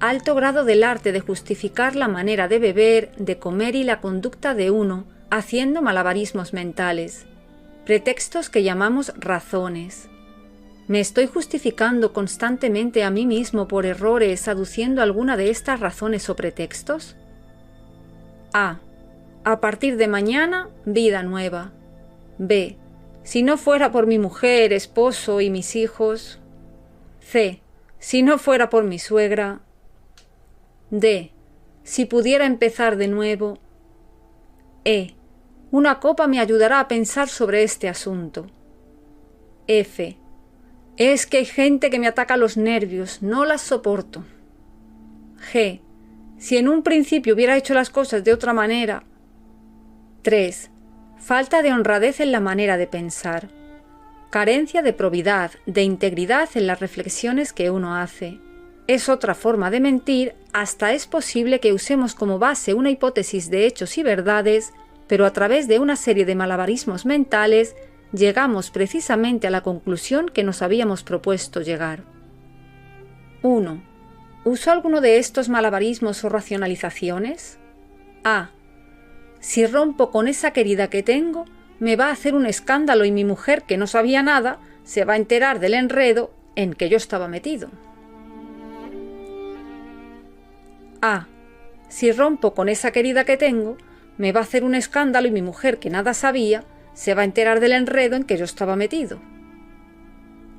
S2: Alto grado del arte de justificar la manera de beber, de comer y la conducta de uno, haciendo malabarismos mentales. Pretextos que llamamos razones. ¿Me estoy justificando constantemente a mí mismo por errores aduciendo alguna de estas razones o pretextos? A. A partir de mañana, vida nueva. B. Si no fuera por mi mujer, esposo y mis hijos. C. Si no fuera por mi suegra. D. Si pudiera empezar de nuevo. E. Una copa me ayudará a pensar sobre este asunto. F. Es que hay gente que me ataca los nervios, no las soporto. G. Si en un principio hubiera hecho las cosas de otra manera. 3. Falta de honradez en la manera de pensar. Carencia de probidad, de integridad en las reflexiones que uno hace. Es otra forma de mentir, hasta es posible que usemos como base una hipótesis de hechos y verdades, pero a través de una serie de malabarismos mentales llegamos precisamente a la conclusión que nos habíamos propuesto llegar. 1. ¿Uso alguno de estos malabarismos o racionalizaciones? A. Si rompo con esa querida que tengo, me va a hacer un escándalo y mi mujer, que no sabía nada, se va a enterar del enredo en que yo estaba metido. A. Si rompo con esa querida que tengo, me va a hacer un escándalo y mi mujer, que nada sabía, se va a enterar del enredo en que yo estaba metido.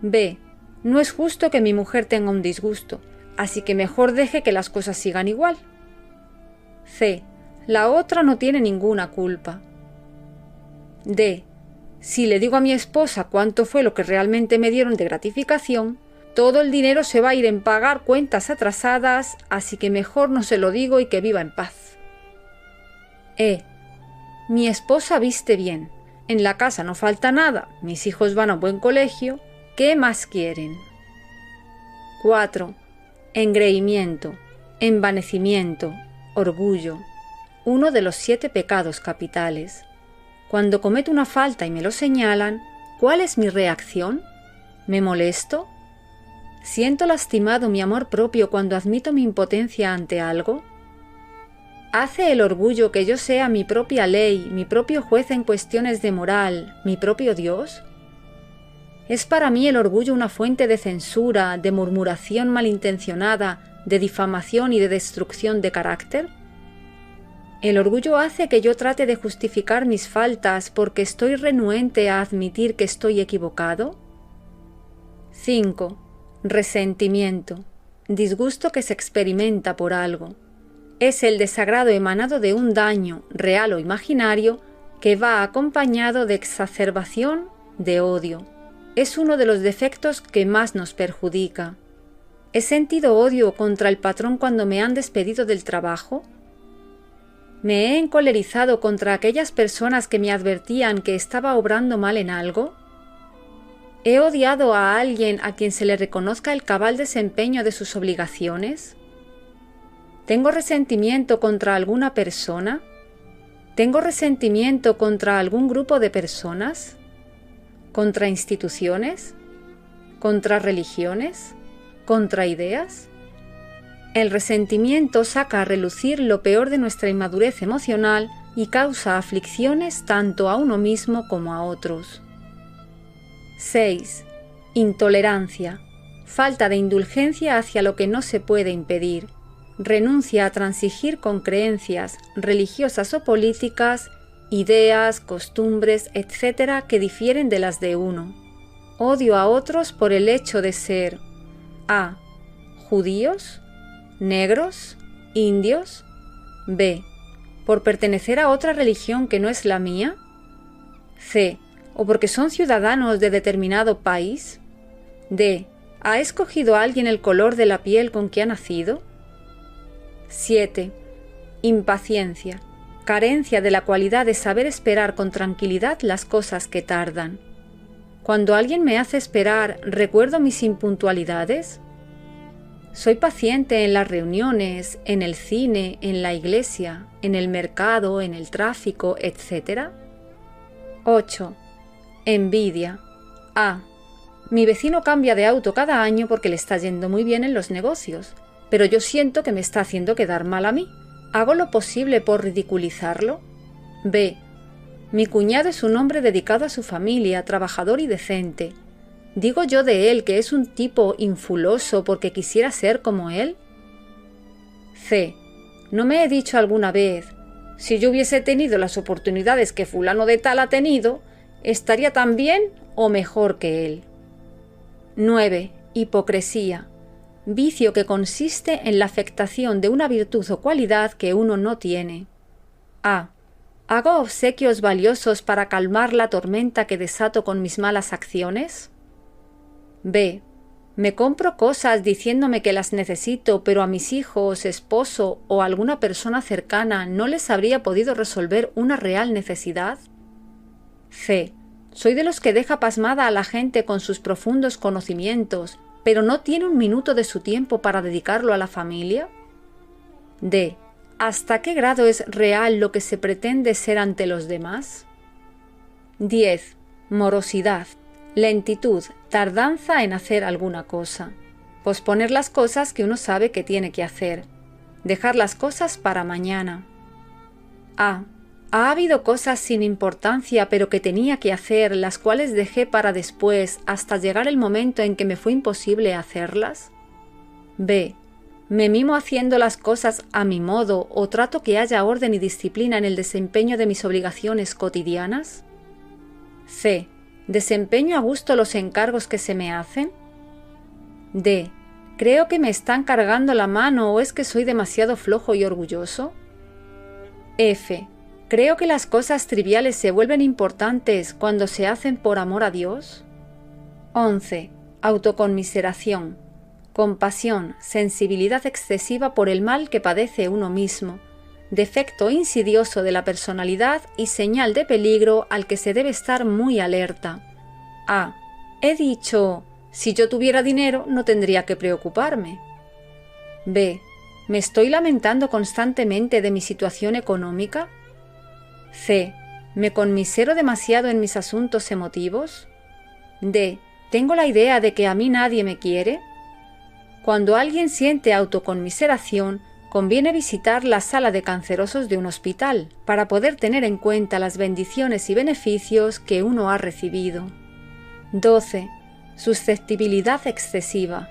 S2: B. No es justo que mi mujer tenga un disgusto, así que mejor deje que las cosas sigan igual. C. La otra no tiene ninguna culpa. D. Si le digo a mi esposa cuánto fue lo que realmente me dieron de gratificación, todo el dinero se va a ir en pagar cuentas atrasadas, así que mejor no se lo digo y que viva en paz. E. Mi esposa viste bien, en la casa no falta nada, mis hijos van a un buen colegio, ¿qué más quieren? 4. Engreimiento, envanecimiento, orgullo. Uno de los 7 pecados capitales. Cuando cometo una falta y me lo señalan, ¿cuál es mi reacción? ¿Me molesto? ¿Siento lastimado mi amor propio cuando admito mi impotencia ante algo? ¿Hace el orgullo que yo sea mi propia ley, mi propio juez en cuestiones de moral, mi propio Dios? ¿Es para mí el orgullo una fuente de censura, de murmuración malintencionada, de difamación y de destrucción de carácter? ¿El orgullo hace que yo trate de justificar mis faltas porque estoy renuente a admitir que estoy equivocado? 5. Resentimiento. Disgusto que se experimenta por algo. Es el desagrado emanado de un daño, real o imaginario, que va acompañado de exacerbación, de odio. Es uno de los defectos que más nos perjudica. ¿He sentido odio contra el patrón cuando me han despedido del trabajo? ¿Me he encolerizado contra aquellas personas que me advertían que estaba obrando mal en algo? ¿He odiado a alguien a quien se le reconozca el cabal desempeño de sus obligaciones? ¿Tengo resentimiento contra alguna persona? ¿Tengo resentimiento contra algún grupo de personas? ¿Contra instituciones? ¿Contra religiones? ¿Contra ideas? El resentimiento saca a relucir lo peor de nuestra inmadurez emocional y causa aflicciones tanto a uno mismo como a otros. 6. Intolerancia. Falta de indulgencia hacia lo que no se puede impedir. Renuncia a transigir con creencias religiosas o políticas, ideas, costumbres, etc. que difieren de las de uno. Odio a otros por el hecho de ser a. Judíos, negros, indios. B. Por pertenecer a otra religión que no es la mía. C. O porque son ciudadanos de determinado país. D. ¿Ha escogido alguien el color de la piel con que ha nacido? 7. Impaciencia. Carencia de la cualidad de saber esperar con tranquilidad las cosas que tardan. Cuando alguien me hace esperar, ¿recuerdo mis impuntualidades? ¿Soy paciente en las reuniones, en el cine, en la iglesia, en el mercado, en el tráfico, etc.? 8. Envidia. A. Mi vecino cambia de auto cada año porque le está yendo muy bien en los negocios, pero yo siento que me está haciendo quedar mal a mí. ¿Hago lo posible por ridiculizarlo? B. Mi cuñado es un hombre dedicado a su familia, trabajador y decente. ¿Digo yo de él que es un tipo infuloso porque quisiera ser como él? C. ¿No me he dicho alguna vez, si yo hubiese tenido las oportunidades que fulano de tal ha tenido, estaría tan bien o mejor que él? 9. Hipocresía. Vicio que consiste en la afectación de una virtud o cualidad que uno no tiene. A. ¿Hago obsequios valiosos para calmar la tormenta que desato con mis malas acciones? B. ¿Me compro cosas diciéndome que las necesito, pero a mis hijos, esposo o alguna persona cercana no les habría podido resolver una real necesidad? C. ¿Soy de los que deja pasmada a la gente con sus profundos conocimientos, pero no tiene un minuto de su tiempo para dedicarlo a la familia? D. ¿Hasta qué grado es real lo que se pretende ser ante los demás? 10. Morosidad. Lentitud, tardanza en hacer alguna cosa. Posponer las cosas que uno sabe que tiene que hacer. Dejar las cosas para mañana. A. ¿Ha habido cosas sin importancia pero que tenía que hacer, las cuales dejé para después hasta llegar el momento en que me fue imposible hacerlas? B. ¿Me mimo haciendo las cosas a mi modo o trato que haya orden y disciplina en el desempeño de mis obligaciones cotidianas? C. ¿Desempeño a gusto los encargos que se me hacen? D. ¿Creo que me están cargando la mano o es que soy demasiado flojo y orgulloso? F. ¿Creo que las cosas triviales se vuelven importantes cuando se hacen por amor a Dios? 11. Autoconmiseración. Compasión, sensibilidad excesiva por el mal que padece uno mismo, defecto insidioso de la personalidad y señal de peligro al que se debe estar muy alerta. A. He dicho, si yo tuviera dinero no tendría que preocuparme. B. ¿Me estoy lamentando constantemente de mi situación económica? C. ¿Me conmisero demasiado en mis asuntos emotivos? D. ¿Tengo la idea de que a mí nadie me quiere? Cuando alguien siente autoconmiseración, conviene visitar la sala de cancerosos de un hospital para poder tener en cuenta las bendiciones y beneficios que uno ha recibido. 12. Susceptibilidad excesiva.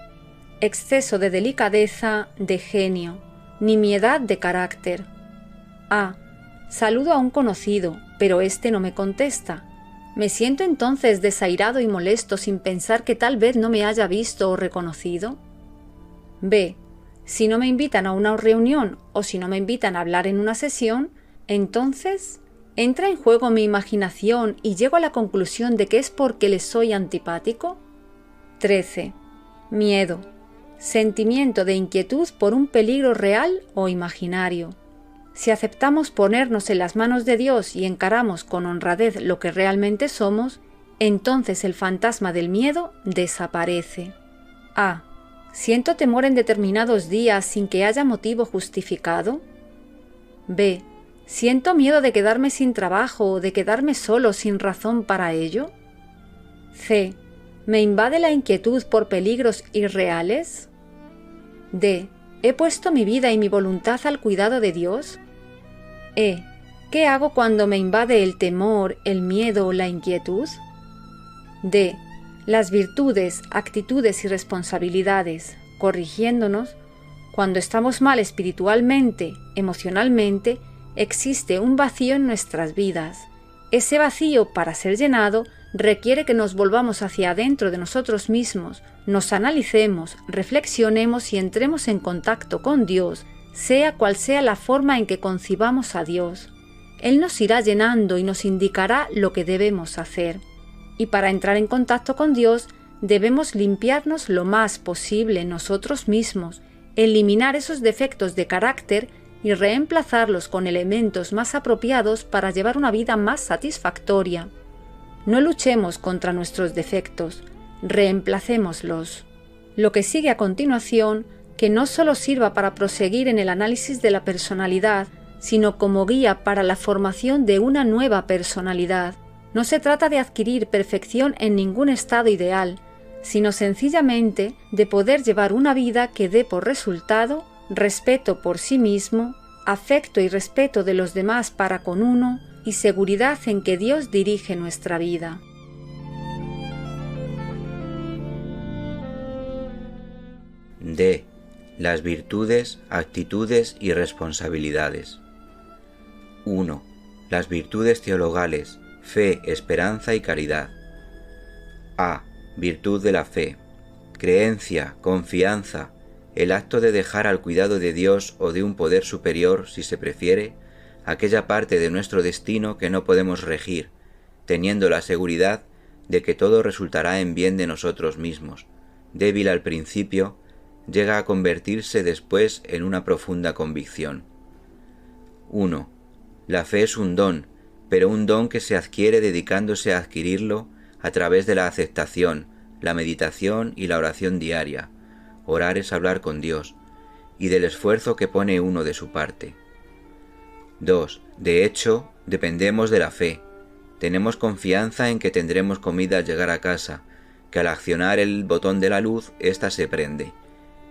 S2: Exceso de delicadeza, de genio, nimiedad de carácter. A. Saludo a un conocido, pero éste no me contesta. ¿Me siento entonces desairado y molesto sin pensar que tal vez no me haya visto o reconocido? B. Si no me invitan a una reunión o si no me invitan a hablar en una sesión, entonces ¿entra en juego mi imaginación y llego a la conclusión de que es porque les soy antipático? 13. Miedo. Sentimiento de inquietud por un peligro real o imaginario. Si aceptamos ponernos en las manos de Dios y encaramos con honradez lo que realmente somos, entonces el fantasma del miedo desaparece. A. ¿Siento temor en determinados días sin que haya motivo justificado? B. ¿Siento miedo de quedarme sin trabajo o de quedarme solo sin razón para ello? C. ¿Me invade la inquietud por peligros irreales? D. ¿He puesto mi vida y mi voluntad al cuidado de Dios? E. ¿Qué hago cuando me invade el temor, el miedo o la inquietud? D. Las virtudes, actitudes y responsabilidades, corrigiéndonos, cuando estamos mal espiritualmente, emocionalmente, existe un vacío en nuestras vidas. Ese vacío, para ser llenado, requiere que nos volvamos hacia adentro de nosotros mismos, nos analicemos, reflexionemos y entremos en contacto con Dios, sea cual sea la forma en que concibamos a Dios. Él nos irá llenando y nos indicará lo que debemos hacer. Y para entrar en contacto con Dios, debemos limpiarnos lo más posible nosotros mismos, eliminar esos defectos de carácter y reemplazarlos con elementos más apropiados para llevar una vida más satisfactoria. No luchemos contra nuestros defectos, reemplacémoslos. Lo que sigue a continuación, que no solo sirva para proseguir en el análisis de la personalidad, sino como guía para la formación de una nueva personalidad. No se trata de adquirir perfección en ningún estado ideal, sino sencillamente de poder llevar una vida que dé por resultado respeto por sí mismo, afecto y respeto de los demás para con uno y seguridad en que Dios dirige nuestra vida.
S3: D. Las virtudes, actitudes y responsabilidades. 1. Las virtudes teologales, fe, esperanza y caridad. A. Virtud de la fe. Creencia, confianza, el acto de dejar al cuidado de Dios o de un poder superior, si se prefiere, aquella parte de nuestro destino que no podemos regir, teniendo la seguridad de que todo resultará en bien de nosotros mismos. Débil al principio, llega a convertirse después en una profunda convicción. 1. La fe es un don, pero un don que se adquiere dedicándose a adquirirlo a través de la aceptación, la meditación y la oración diaria. Orar es hablar con Dios, y del esfuerzo que pone uno de su parte. 2. De hecho, dependemos de la fe. Tenemos confianza en que tendremos comida al llegar a casa, que al accionar el botón de la luz, ésta se prende,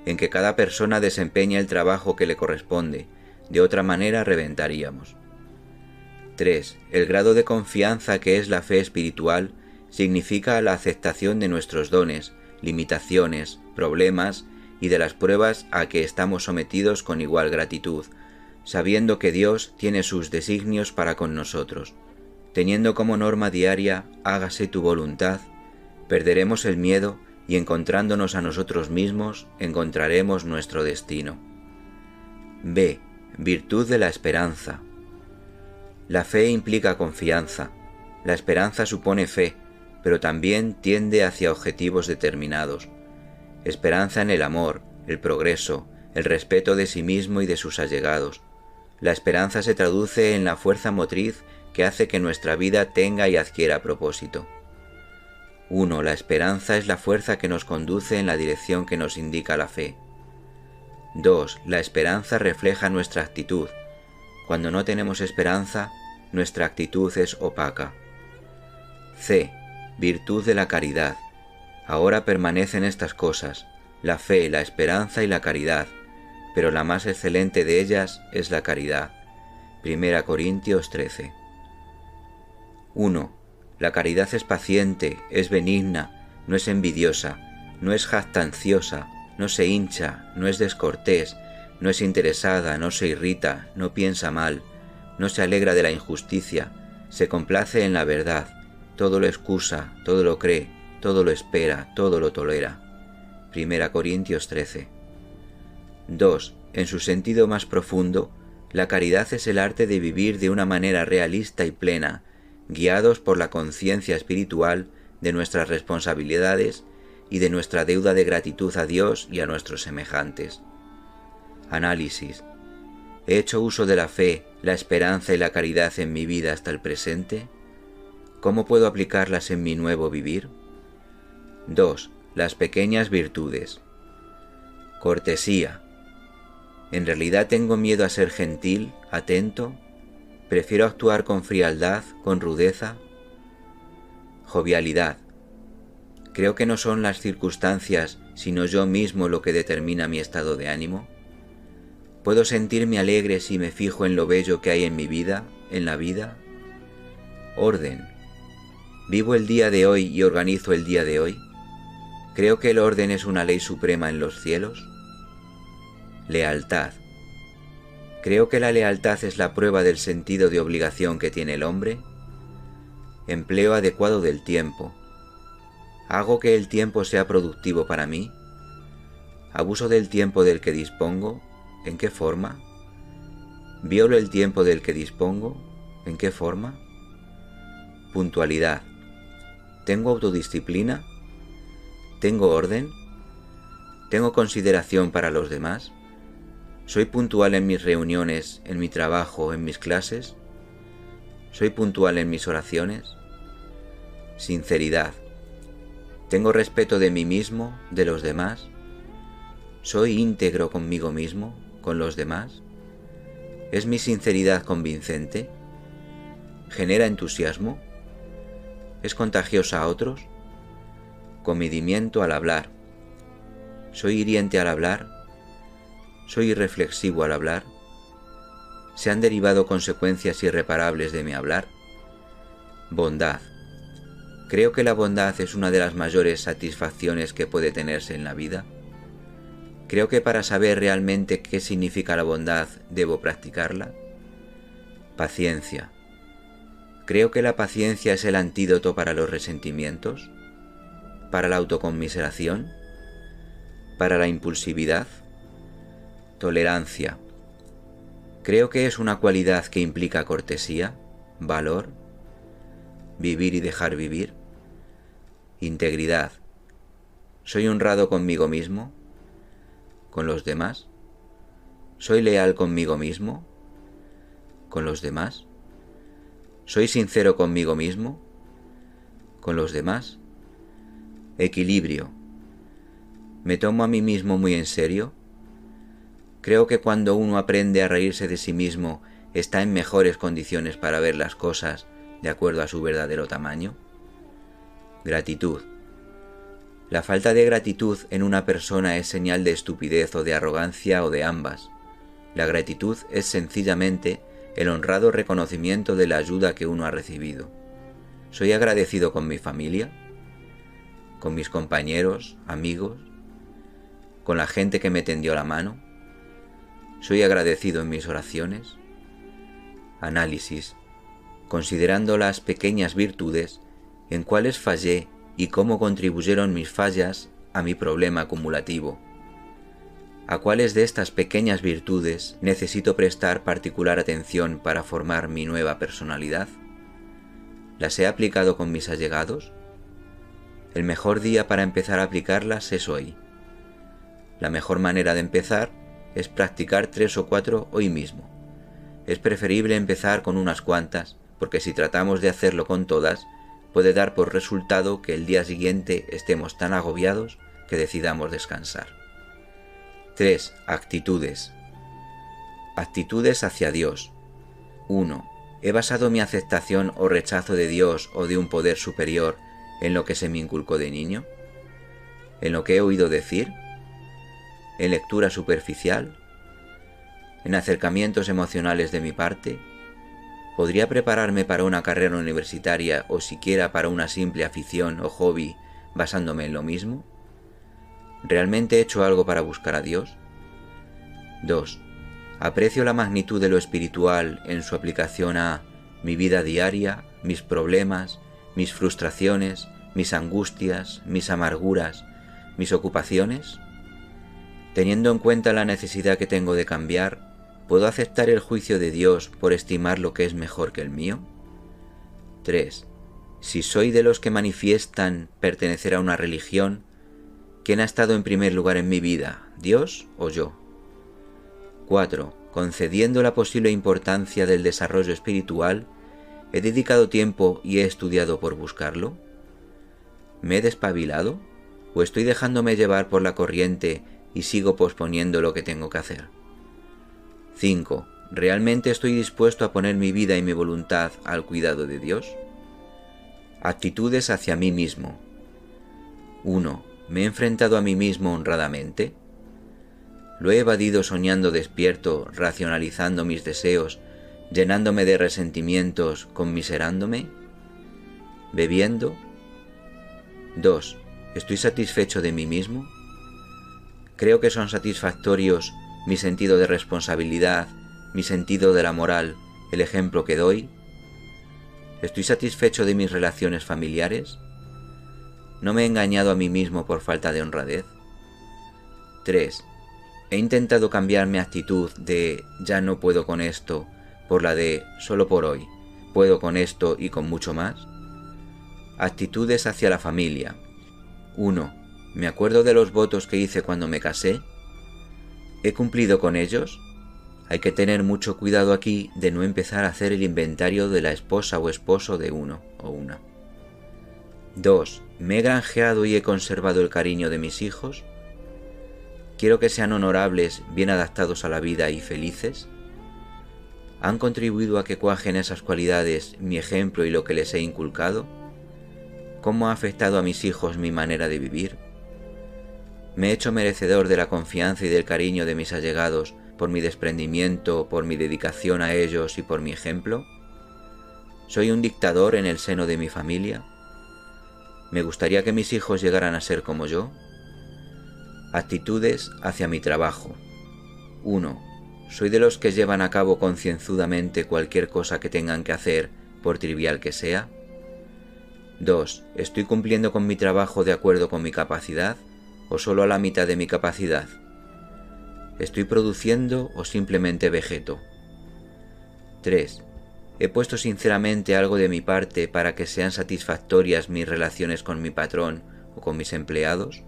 S3: en que cada persona desempeña el trabajo que le corresponde, de otra manera reventaríamos. 3. El grado de confianza que es la fe espiritual significa la aceptación de nuestros dones, limitaciones, problemas y de las pruebas a que estamos sometidos con igual gratitud, sabiendo que Dios tiene sus designios para con nosotros. Teniendo como norma diaria, hágase tu voluntad, perderemos el miedo y encontrándonos a nosotros mismos, encontraremos nuestro destino. B. Virtud de la esperanza. La fe implica confianza, la esperanza supone fe, pero también tiende hacia objetivos determinados. Esperanza en el amor, el progreso, el respeto de sí mismo y de sus allegados. La esperanza se traduce en la fuerza motriz que hace que nuestra vida tenga y adquiera propósito. 1. La esperanza es la fuerza que nos conduce en la dirección que nos indica la fe. 2. La esperanza refleja nuestra actitud. Cuando no tenemos esperanza, nuestra actitud es opaca. C. Virtud de la caridad. Ahora permanecen estas cosas, la fe, la esperanza y la caridad, pero la más excelente de ellas es la caridad. 1 Corintios 13. 1. La caridad es paciente, es benigna, no es envidiosa, no es jactanciosa, no se hincha, no es descortés, no es interesada, no se irrita, no piensa mal, no se alegra de la injusticia, se complace en la verdad, todo lo excusa, todo lo cree, todo lo espera, todo lo tolera. 1 Corintios 13. 2. En su sentido más profundo, la caridad es el arte de vivir de una manera realista y plena, guiados por la conciencia espiritual de nuestras responsabilidades y de nuestra deuda de gratitud a Dios y a nuestros semejantes. Análisis. ¿He hecho uso de la fe, la esperanza y la caridad en mi vida hasta el presente? ¿Cómo puedo aplicarlas en mi nuevo vivir? 2. Las pequeñas virtudes. Cortesía. ¿En realidad tengo miedo a ser gentil, atento? ¿Prefiero actuar con frialdad, con rudeza? Jovialidad. ¿Creo que no son las circunstancias, sino yo mismo lo que determina mi estado de ánimo? ¿Puedo sentirme alegre si me fijo en lo bello que hay en mi vida, en la vida? Orden. ¿Vivo el día de hoy y organizo el día de hoy? ¿Creo que el orden es una ley suprema en los cielos? Lealtad. ¿Creo que la lealtad es la prueba del sentido de obligación que tiene el hombre? Empleo adecuado del tiempo. ¿Hago que el tiempo sea productivo para mí? ¿Abuso del tiempo del que dispongo? ¿En qué forma? ¿Violo el tiempo del que dispongo? ¿En qué forma? Puntualidad. ¿Tengo autodisciplina? ¿Tengo orden? ¿Tengo consideración para los demás? ¿Soy puntual en mis reuniones, en mi trabajo, en mis clases? ¿Soy puntual en mis oraciones? Sinceridad. ¿Tengo respeto de mí mismo, de los demás? ¿Soy íntegro conmigo mismo, con los demás? ¿Es mi sinceridad convincente? ¿Genera entusiasmo? ¿Es contagiosa a otros? Comedimiento al hablar. ¿Soy hiriente al hablar? ¿Soy irreflexivo al hablar? ¿Se han derivado consecuencias irreparables de mi hablar? Bondad. Creo que la bondad es una de las mayores satisfacciones que puede tenerse en la vida. Creo que para saber realmente qué significa la bondad debo practicarla. Paciencia. Creo que la paciencia es el antídoto para los resentimientos, para la autoconmiseración, para la impulsividad. Tolerancia. Creo que es una cualidad que implica cortesía, valor, vivir y dejar vivir. Integridad. ¿Soy honrado conmigo mismo? ¿Con los demás? ¿Soy leal conmigo mismo? ¿Con los demás? ¿Soy sincero conmigo mismo? ¿Con los demás? Equilibrio. ¿Me tomo a mí mismo muy en serio? Creo que cuando uno aprende a reírse de sí mismo, está en mejores condiciones para ver las cosas de acuerdo a su verdadero tamaño. Gratitud. La falta de gratitud en una persona es señal de estupidez o de arrogancia o de ambas. La gratitud es sencillamente el honrado reconocimiento de la ayuda que uno ha recibido. ¿Soy agradecido con mi familia? ¿Con mis compañeros, amigos? ¿Con la gente que me tendió la mano? ¿Soy agradecido en mis oraciones? Análisis. Considerando las pequeñas virtudes, en cuáles fallé y cómo contribuyeron mis fallas a mi problema acumulativo. ¿A cuáles de estas pequeñas virtudes necesito prestar particular atención para formar mi nueva personalidad? ¿Las he aplicado con mis allegados? El mejor día para empezar a aplicarlas es hoy. La mejor manera de empezar es practicar 3 o 4 hoy mismo. Es preferible empezar con unas cuantas, porque si tratamos de hacerlo con todas, puede dar por resultado que el día siguiente estemos tan agobiados que decidamos descansar. 3. Actitudes. Actitudes hacia Dios. 1. ¿He basado mi aceptación o rechazo de Dios o de un poder superior en lo que se me inculcó de niño? ¿En lo que he oído decir? ¿En lectura superficial? ¿En acercamientos emocionales de mi parte? ¿Podría prepararme para una carrera universitaria o siquiera para una simple afición o hobby basándome en lo mismo? ¿Realmente he hecho algo para buscar a Dios? 2. ¿Aprecio la magnitud de lo espiritual en su aplicación a mi vida diaria, mis problemas, mis frustraciones, mis angustias, mis amarguras, mis ocupaciones? Teniendo en cuenta la necesidad que tengo de cambiar, ¿puedo aceptar el juicio de Dios por estimar lo que es mejor que el mío? 3. Si soy de los que manifiestan pertenecer a una religión, ¿quién ha estado en primer lugar en mi vida, Dios o yo? 4. Concediendo la posible importancia del desarrollo espiritual, ¿he dedicado tiempo y he estudiado por buscarlo? ¿Me he despabilado? ¿O estoy dejándome llevar por la corriente y sigo posponiendo lo que tengo que hacer? 5. ¿Realmente estoy dispuesto a poner mi vida y mi voluntad al cuidado de Dios? Actitudes hacia mí mismo. 1. ¿Me he enfrentado a mí mismo honradamente? ¿Lo he evadido soñando despierto, racionalizando mis deseos, llenándome de resentimientos, conmiserándome? ¿Bebiendo? 2. ¿Estoy satisfecho de mí mismo? ¿Creo que son satisfactorios mi sentido de responsabilidad, mi sentido de la moral, el ejemplo que doy? ¿Estoy satisfecho de mis relaciones familiares? ¿No me he engañado a mí mismo por falta de honradez? 3. ¿He intentado cambiar mi actitud de ya no puedo con esto por la de solo por hoy, puedo con esto y con mucho más? Actitudes hacia la familia. 1. ¿Me acuerdo de los votos que hice cuando me casé? ¿He cumplido con ellos? Hay que tener mucho cuidado aquí de no empezar a hacer el inventario de la esposa o esposo de uno o una. 2. ¿Me he granjeado y he conservado el cariño de mis hijos? ¿Quiero que sean honorables, bien adaptados a la vida y felices? ¿Han contribuido a que cuajen esas cualidades mi ejemplo y lo que les he inculcado? ¿Cómo ha afectado a mis hijos mi manera de vivir? ¿Me he hecho merecedor de la confianza y del cariño de mis allegados por mi desprendimiento, por mi dedicación a ellos y por mi ejemplo? ¿Soy un dictador en el seno de mi familia? ¿Me gustaría que mis hijos llegaran a ser como yo? Actitudes hacia mi trabajo. 1. ¿Soy de los que llevan a cabo concienzudamente cualquier cosa que tengan que hacer, por trivial que sea? 2. ¿Estoy cumpliendo con mi trabajo de acuerdo con mi capacidad o solo a la mitad de mi capacidad? ¿Estoy produciendo o simplemente vegeto? 3. ¿He puesto sinceramente algo de mi parte para que sean satisfactorias mis relaciones con mi patrón o con mis empleados?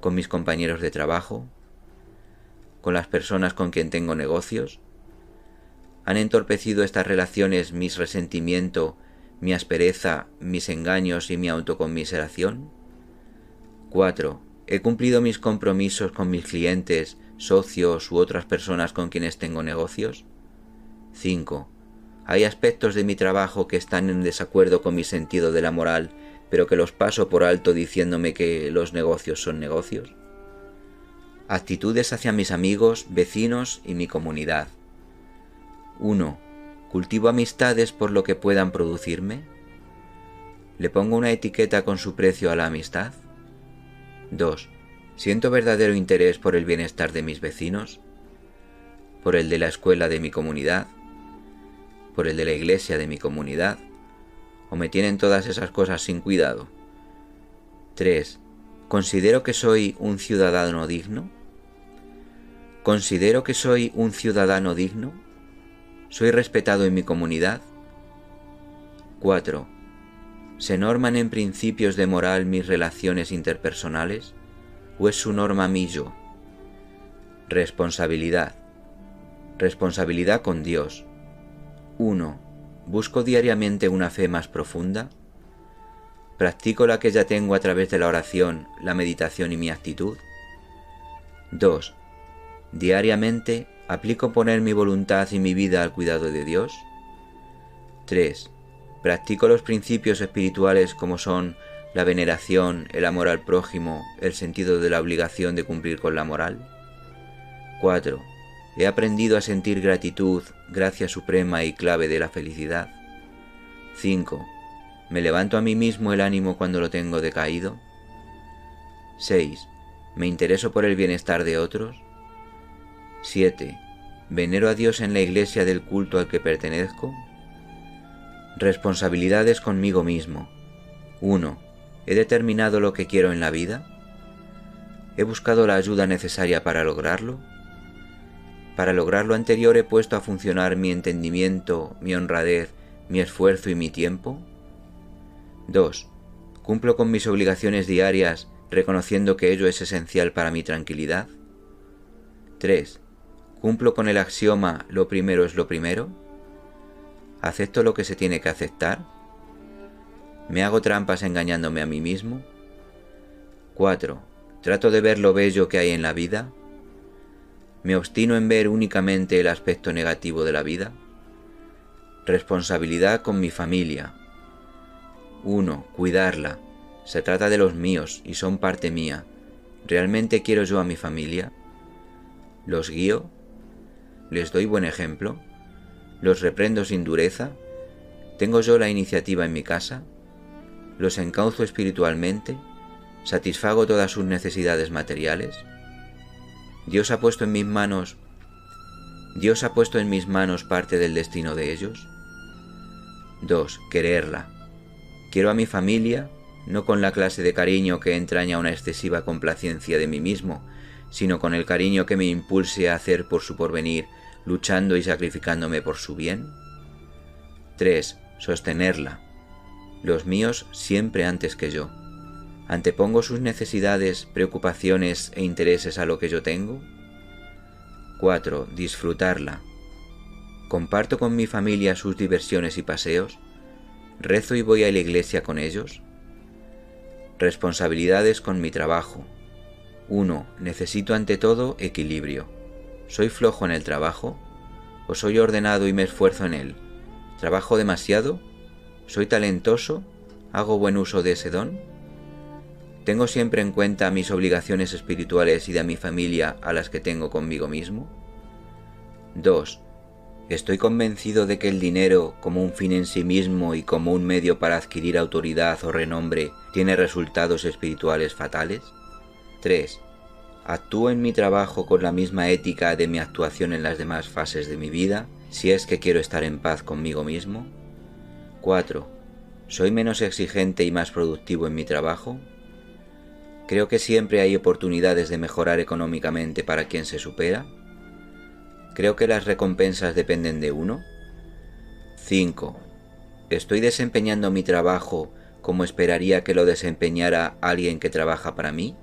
S3: ¿Con mis compañeros de trabajo? ¿Con las personas con quien tengo negocios? ¿Han entorpecido estas relaciones mis resentimiento, mi aspereza, mis engaños y mi autoconmiseración? 4. ¿He cumplido mis compromisos con mis clientes, socios u otras personas con quienes tengo negocios? 5. ¿Hay aspectos de mi trabajo que están en desacuerdo con mi sentido de la moral, pero que los paso por alto diciéndome que los negocios son negocios? Actitudes hacia mis amigos, vecinos y mi comunidad. 1. ¿Cultivo amistades por lo que puedan producirme? ¿Le pongo una etiqueta con su precio a la amistad? 2. ¿Siento verdadero interés por el bienestar de mis vecinos? ¿Por el de la escuela de mi comunidad? ¿Por el de la iglesia de mi comunidad? ¿O me tienen todas esas cosas sin cuidado? 3. ¿Considero que soy un ciudadano digno? ¿Considero que soy un ciudadano digno? ¿Soy respetado en mi comunidad? 4. ¿Se norman en principios de moral mis relaciones interpersonales? ¿O es su norma mi yo? Responsabilidad. Responsabilidad con Dios. 1. ¿Busco diariamente una fe más profunda? ¿Practico la que ya tengo a través de la oración, la meditación y mi actitud? 2. ¿Diariamente aplico poner mi voluntad y mi vida al cuidado de Dios? 3. ¿Practico los principios espirituales como son la veneración, el amor al prójimo, el sentido de la obligación de cumplir con la moral? 4. ¿He aprendido a sentir gratitud, gracia suprema y clave de la felicidad? 5. ¿Me levanto a mí mismo el ánimo cuando lo tengo decaído? 6. ¿Me intereso por el bienestar de otros? 7. ¿Venero a Dios en la iglesia del culto al que pertenezco? Responsabilidades conmigo mismo. 1. ¿He determinado lo que quiero en la vida? ¿He buscado la ayuda necesaria para lograrlo? Para lograr lo anterior he puesto a funcionar mi entendimiento, mi honradez, mi esfuerzo y mi tiempo. 2. ¿Cumplo con mis obligaciones diarias reconociendo que ello es esencial para mi tranquilidad? 3. ¿Cumplo con el axioma lo primero es lo primero? ¿Acepto lo que se tiene que aceptar? ¿Me hago trampas engañándome a mí mismo? 4. ¿Trato de ver lo bello que hay en la vida? ¿Me obstino en ver únicamente el aspecto negativo de la vida? Responsabilidad con mi familia. 1. Cuidarla. Se trata de los míos y son parte mía. ¿Realmente quiero yo a mi familia? ¿Los guío? ¿Les doy buen ejemplo? ¿Los reprendo sin dureza? ¿Tengo yo la iniciativa en mi casa? ¿Los encauzo espiritualmente? ¿Satisfago todas sus necesidades materiales? ¿Dios ha puesto en mis manos parte del destino de ellos? 2. Quererla. Quiero a mi familia, no con la clase de cariño que entraña una excesiva complacencia de mí mismo, sino con el cariño que me impulse a hacer por su porvenir, luchando y sacrificándome por su bien. 3. Sostenerla. Los míos siempre antes que yo. ¿Antepongo sus necesidades, preocupaciones e intereses a lo que yo tengo? 4. Disfrutarla. ¿Comparto con mi familia sus diversiones y paseos? ¿Rezo y voy a la iglesia con ellos? Responsabilidades con mi trabajo. 1. Necesito ante todo equilibrio. ¿Soy flojo en el trabajo? ¿O soy ordenado y me esfuerzo en él? ¿Trabajo demasiado? ¿Soy talentoso? ¿Hago buen uso de ese don? ¿Tengo siempre en cuenta mis obligaciones espirituales y de mi familia a las que tengo conmigo mismo? 2. ¿Estoy convencido de que el dinero, como un fin en sí mismo y como un medio para adquirir autoridad o renombre, tiene resultados espirituales fatales? 3. ¿Actúo en mi trabajo con la misma ética de mi actuación en las demás fases de mi vida, si es que quiero estar en paz conmigo mismo? 4. ¿Soy menos exigente y más productivo en mi trabajo? ¿Creo que siempre hay oportunidades de mejorar económicamente para quien se supera? ¿Creo que las recompensas dependen de uno? 5. ¿Estoy desempeñando mi trabajo como esperaría que lo desempeñara alguien que trabaja para mí?